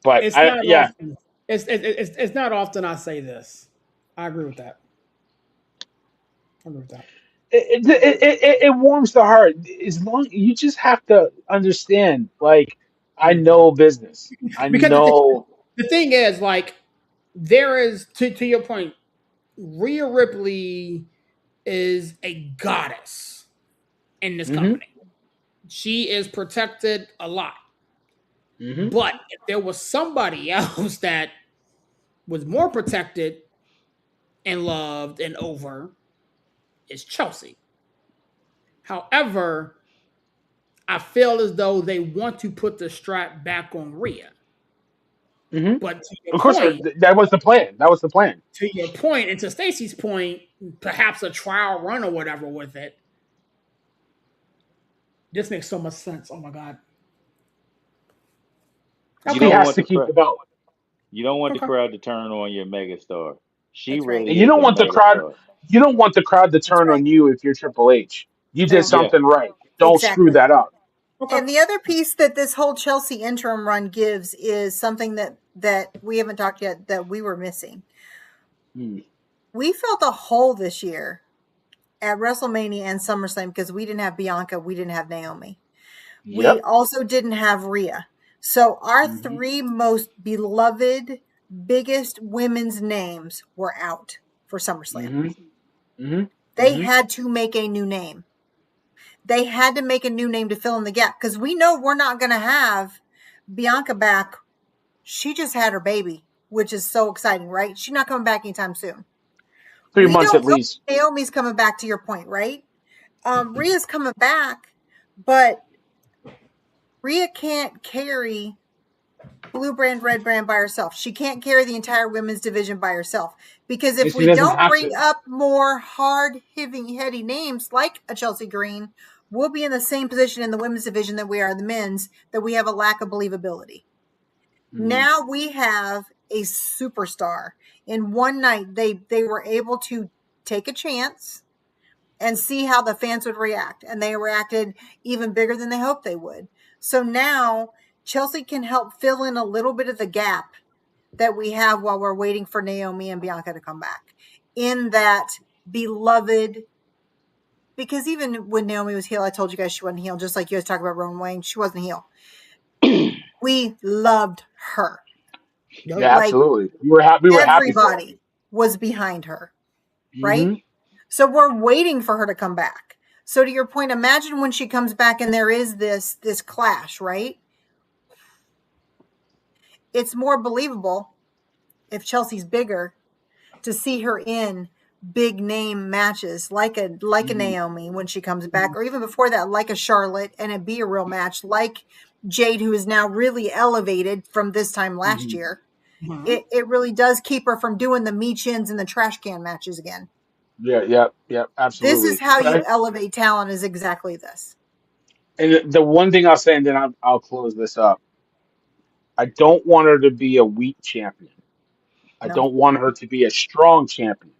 But It's I not yeah, often. It's not often I say this. I agree with that. I agree with that. it warms the heart. As long you just have to understand, like I I agree with that. know business. I Because know. the thing is, like, there is to your point, Rhea Ripley is a goddess in this Hmm. company. She is protected a lot. Hmm. But if there was somebody else that was more protected and loved and over, it's Chelsea. However, I feel as though they want to put the strap back on Rhea. Hmm. But Of course, that was the plan. That was the plan. to your point, and to Stacy's point, perhaps a trial run or whatever with it. This makes so much sense. Oh my god. You She Okay. don't has want to the keep crowd. the belt, You don't want the Okay. crowd to turn on your megastar. She That's right. and really you is don't a want the crowd. megastar. You don't want the crowd to That's turn right. on you if you're Triple H. You They did don't. Yeah. something right. Don't screw Exactly. that up. Okay. And the other piece that this whole Chelsea interim run gives is something that we haven't talked yet that we were missing. Hmm. We felt a hole this year at WrestleMania and SummerSlam because we didn't have Bianca, we didn't have Naomi. We Yep. also didn't have Rhea. So our Hmm. three most beloved, biggest women's names were out for SummerSlam. Hmm. Hmm. They Hmm. had to make a new name. They had to make a new name to fill in the gap because we know we're not going to have Bianca back. She just had her baby, which is so exciting, right? She's not coming back anytime soon. 3 We months at don't know least. if Naomi's coming back, to your point, right? Rhea's coming back, but Rhea can't carry blue brand, red brand by herself. She can't carry the entire women's division by herself because And if she we doesn't don't have bring to. up more hard hitting, heady names like a Chelsea Green, we'll be in the same position in the women's division that we are in the men's, that we have a lack of believability. Hmm. Now we have a superstar. In one night, they were able to take a chance and see how the fans would react. And they reacted even bigger than they hoped they would. So now Chelsea can help fill in a little bit of the gap that we have while we're waiting for Naomi and Bianca to come back in that beloved. Because even when Naomi was heel, I told you guys she wasn't heel, just like you guys talk about Roman Reigns, she wasn't heel. We loved her. Yep. Yeah, Like absolutely. We were happy for her. everybody was behind her, right? Hmm. So we're waiting for her to come back. So to your point, imagine when she comes back and there is this clash, right? It's more believable if Chelsea's bigger to see her in big name matches like a Hmm. Naomi when she comes back, or even before that, like a Charlotte, and it be a real match, like Jade, who is now really elevated from this time last Hmm. year. Mhm. It really does keep her from doing the me chins and the trash can matches again. Yeah, yeah, yeah, This is absolutely. how you elevate talent, is exactly this. And the one thing I'll say, and then I'll close this up. I don't want her to be a weak champion. I No, don't want her to be a strong champion.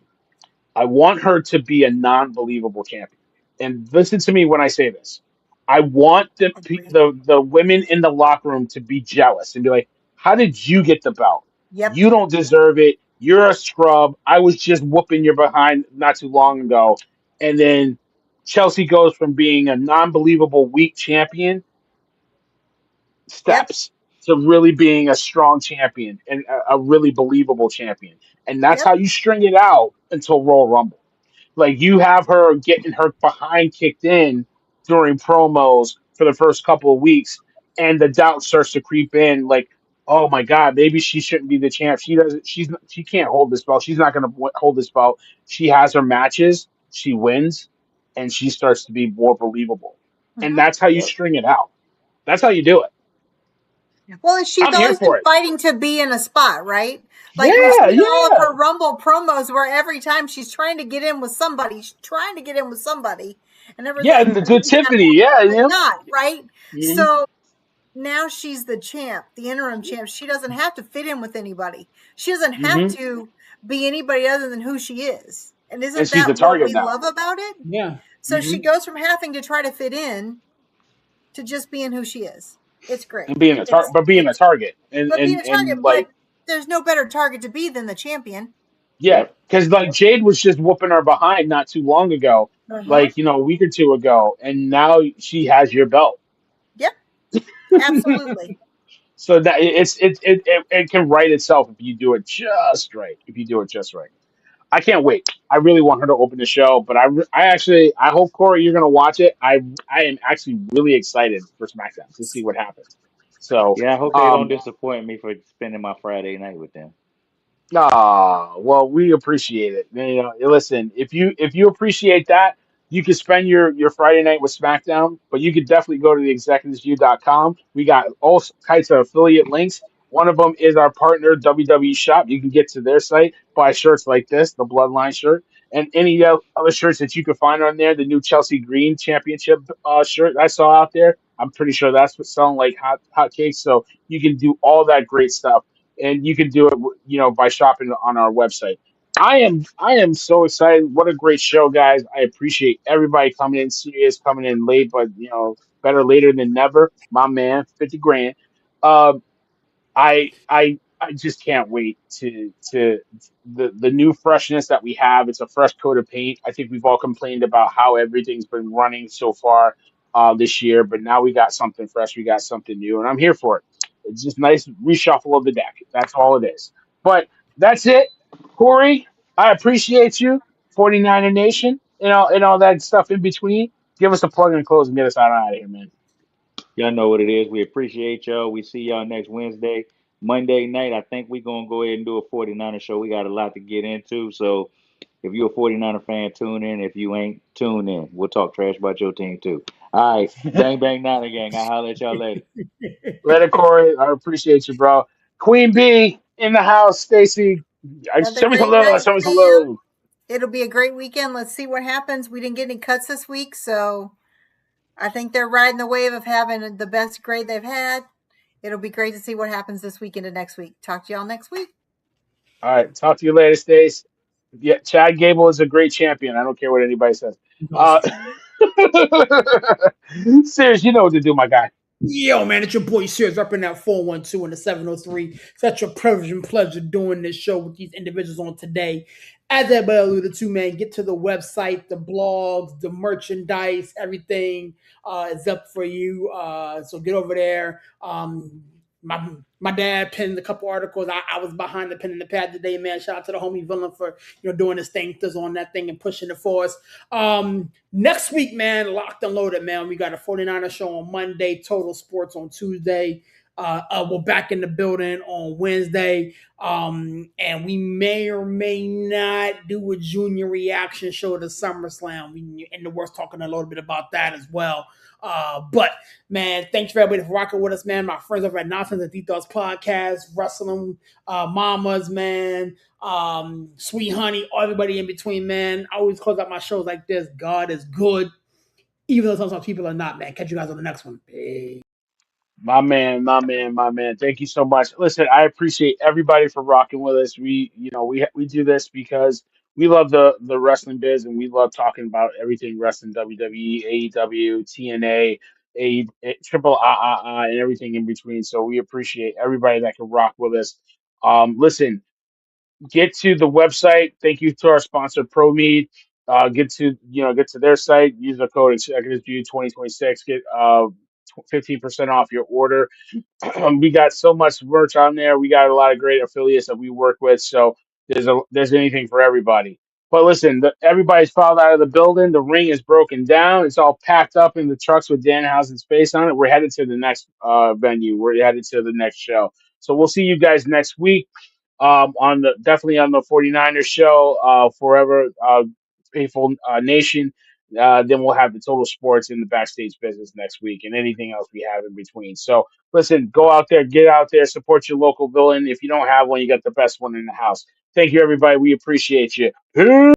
I want her to be a non-believable champion. And listen to me when I say this. I want agreed. the women in the locker room to be jealous and be like, "How did you get the belt? Yep, You don't deserve it. You're a scrub. I was just whooping your behind not too long ago." And then Chelsea goes from being a non-believable weak champion yep, steps to really being a strong champion and a really believable champion. And that's yep. how you string it out until Royal Rumble. Like you have her getting her behind kicked in during promos for the first couple of weeks, and the doubt starts to creep in. Like, oh my god, maybe she shouldn't be the champ. She doesn't. She can't hold this belt. She's not going to hold this belt. She has her matches. She wins, and she starts to be more believable. And Hmm. that's how you Yep. string it out. That's how you do it. Well, she's I'm here always been for it. fighting to be in a spot, right? Like we've Yeah, seen all of yeah, her Rumble promos where every time she's trying to get in with somebody, she's trying to get in with somebody, and yeah. everything And the Tiffany, yeah, like yeah. not right. Mm-hmm. So now she's the champ, the interim champ. She doesn't have to fit in with anybody. She doesn't have Mm-hmm. to be anybody other than who she is. And And isn't she's the that what target we now. love about it? Yeah. So she Mm-hmm. goes from having to try to fit in to just being who she is. It's great. And being a but being a It's target, and but being a and target, but like there's no better target to be than the champion. yeah, Yep. because like Jade was just whooping her behind not too long ago, Uh-huh. like a week or two ago, and now she has your belt. Yep, absolutely. So that it can write itself if you do it just right. If you do it just right. I can't wait. I really want her to open the show, but I actually I hope Corey you're gonna watch it. I am actually really excited for SmackDown to see what happens. So Yeah, I hope they don't um disappoint me for spending my Friday night with them. Ah, well, we appreciate it. Listen, if you appreciate that, you can spend your Friday night with SmackDown, but you could definitely go to the executivesview.com. We got all kinds of affiliate links. One of them is our partner WWE Shop. You can get to their site, buy shirts like this, the Bloodline shirt, and any other shirts that you can find on there. The new Chelsea Green Championship shirt I saw out there. I'm pretty sure that's what's selling like hot cakes. So you can do all that great stuff and you can do it by shopping on our website. I am so excited. What a great show, guys. I appreciate everybody coming in serious, coming in late, but better later than never. My man, 50 grand. um I just can't wait to the new freshness that we have. It's a fresh coat of paint. I think we've all complained about how everything's been running so far this year, but now we got something fresh. We got something new, and I'm here for it. It's just nice reshuffle of the deck. That's all it is. But that's it, Corey. I appreciate you, 49er Nation, and all that stuff in between. Give us a plug and close and get us out of here, man. Y'all know what it is. We appreciate y'all. We see y'all next Wednesday. Monday night, I think we're going to go ahead and do a 49er show. We got a lot to get into. So if you're a 49er fan, tune in. If you ain't, tune in. We'll talk trash about your team too. All right. Bang, bang, Niner gang. I'll holler at y'all later. Later, Corey. I appreciate you, bro. Queen B in the house. Stacy, Another show me some great love. night, Show me some fam. love. It'll be a great weekend. Let's see what happens. We didn't get any cuts this week, so I think they're riding the wave of having the best grade they've had. It'll be great to see what happens this week into next week. Talk to y'all next week. All right. Talk to you later, Stace. Yeah, Chad Gable is a great champion. I don't care what anybody says. Uh, Serious, you know what to do, my guy. Yo, man, it's your boy Sears up in that 412 and the 703. Such a privilege and pleasure doing this show with these individuals on today. As everybody alluded to, man, get to the website, the blogs, the merchandise, everything is up for you. So get over there. My dad penned a couple articles. I was behind the pen in the pad today, man. Shout out to the homie villain for doing his thing, on that thing and pushing it for us. Next week, man, locked and loaded, man. We got a 49er show on Monday, Total Sports on Tuesday. We're back in the building on Wednesday. And we may or may not do a junior reaction show to SummerSlam. We in the works talking a little bit about that as well. But man, thanks for everybody for rocking with us, man. My friends over at Nonsense and Details Podcast, Wrestling Mamas, man. Sweet Honey, everybody in between, man. I always close out my shows like this. God is good, even though sometimes people are not, man. Catch you guys on the next one. Peace. My man, my man, my man. Thank you so much. Listen, I appreciate everybody for rocking with us. We do this because we love the wrestling biz and we love talking about everything wrestling, WWE, AEW, TNA, triple and everything in between. So we appreciate everybody that can rock with us. Listen, get to the website. Thank you to our sponsor, ProMed. Get to their site. Use the code Executive View 2026. Get 15% off your order. We got so much merch on there. We got a lot of great affiliates that we work with. So there's anything for everybody. But listen, everybody's filed out of the building. The ring is broken down. It's all packed up in the trucks with Danhausen's face on it. We're headed to the next venue. We're headed to the next show. So we'll see you guys next week on the definitely on the 49ers show, Forever Faithful Nation. Then we'll have the total sports in the backstage business next week and anything else we have in between. So listen, go out there, get out there, support your local villain. If you don't have one, you got the best one in the house. Thank you, everybody. We appreciate you. Peace.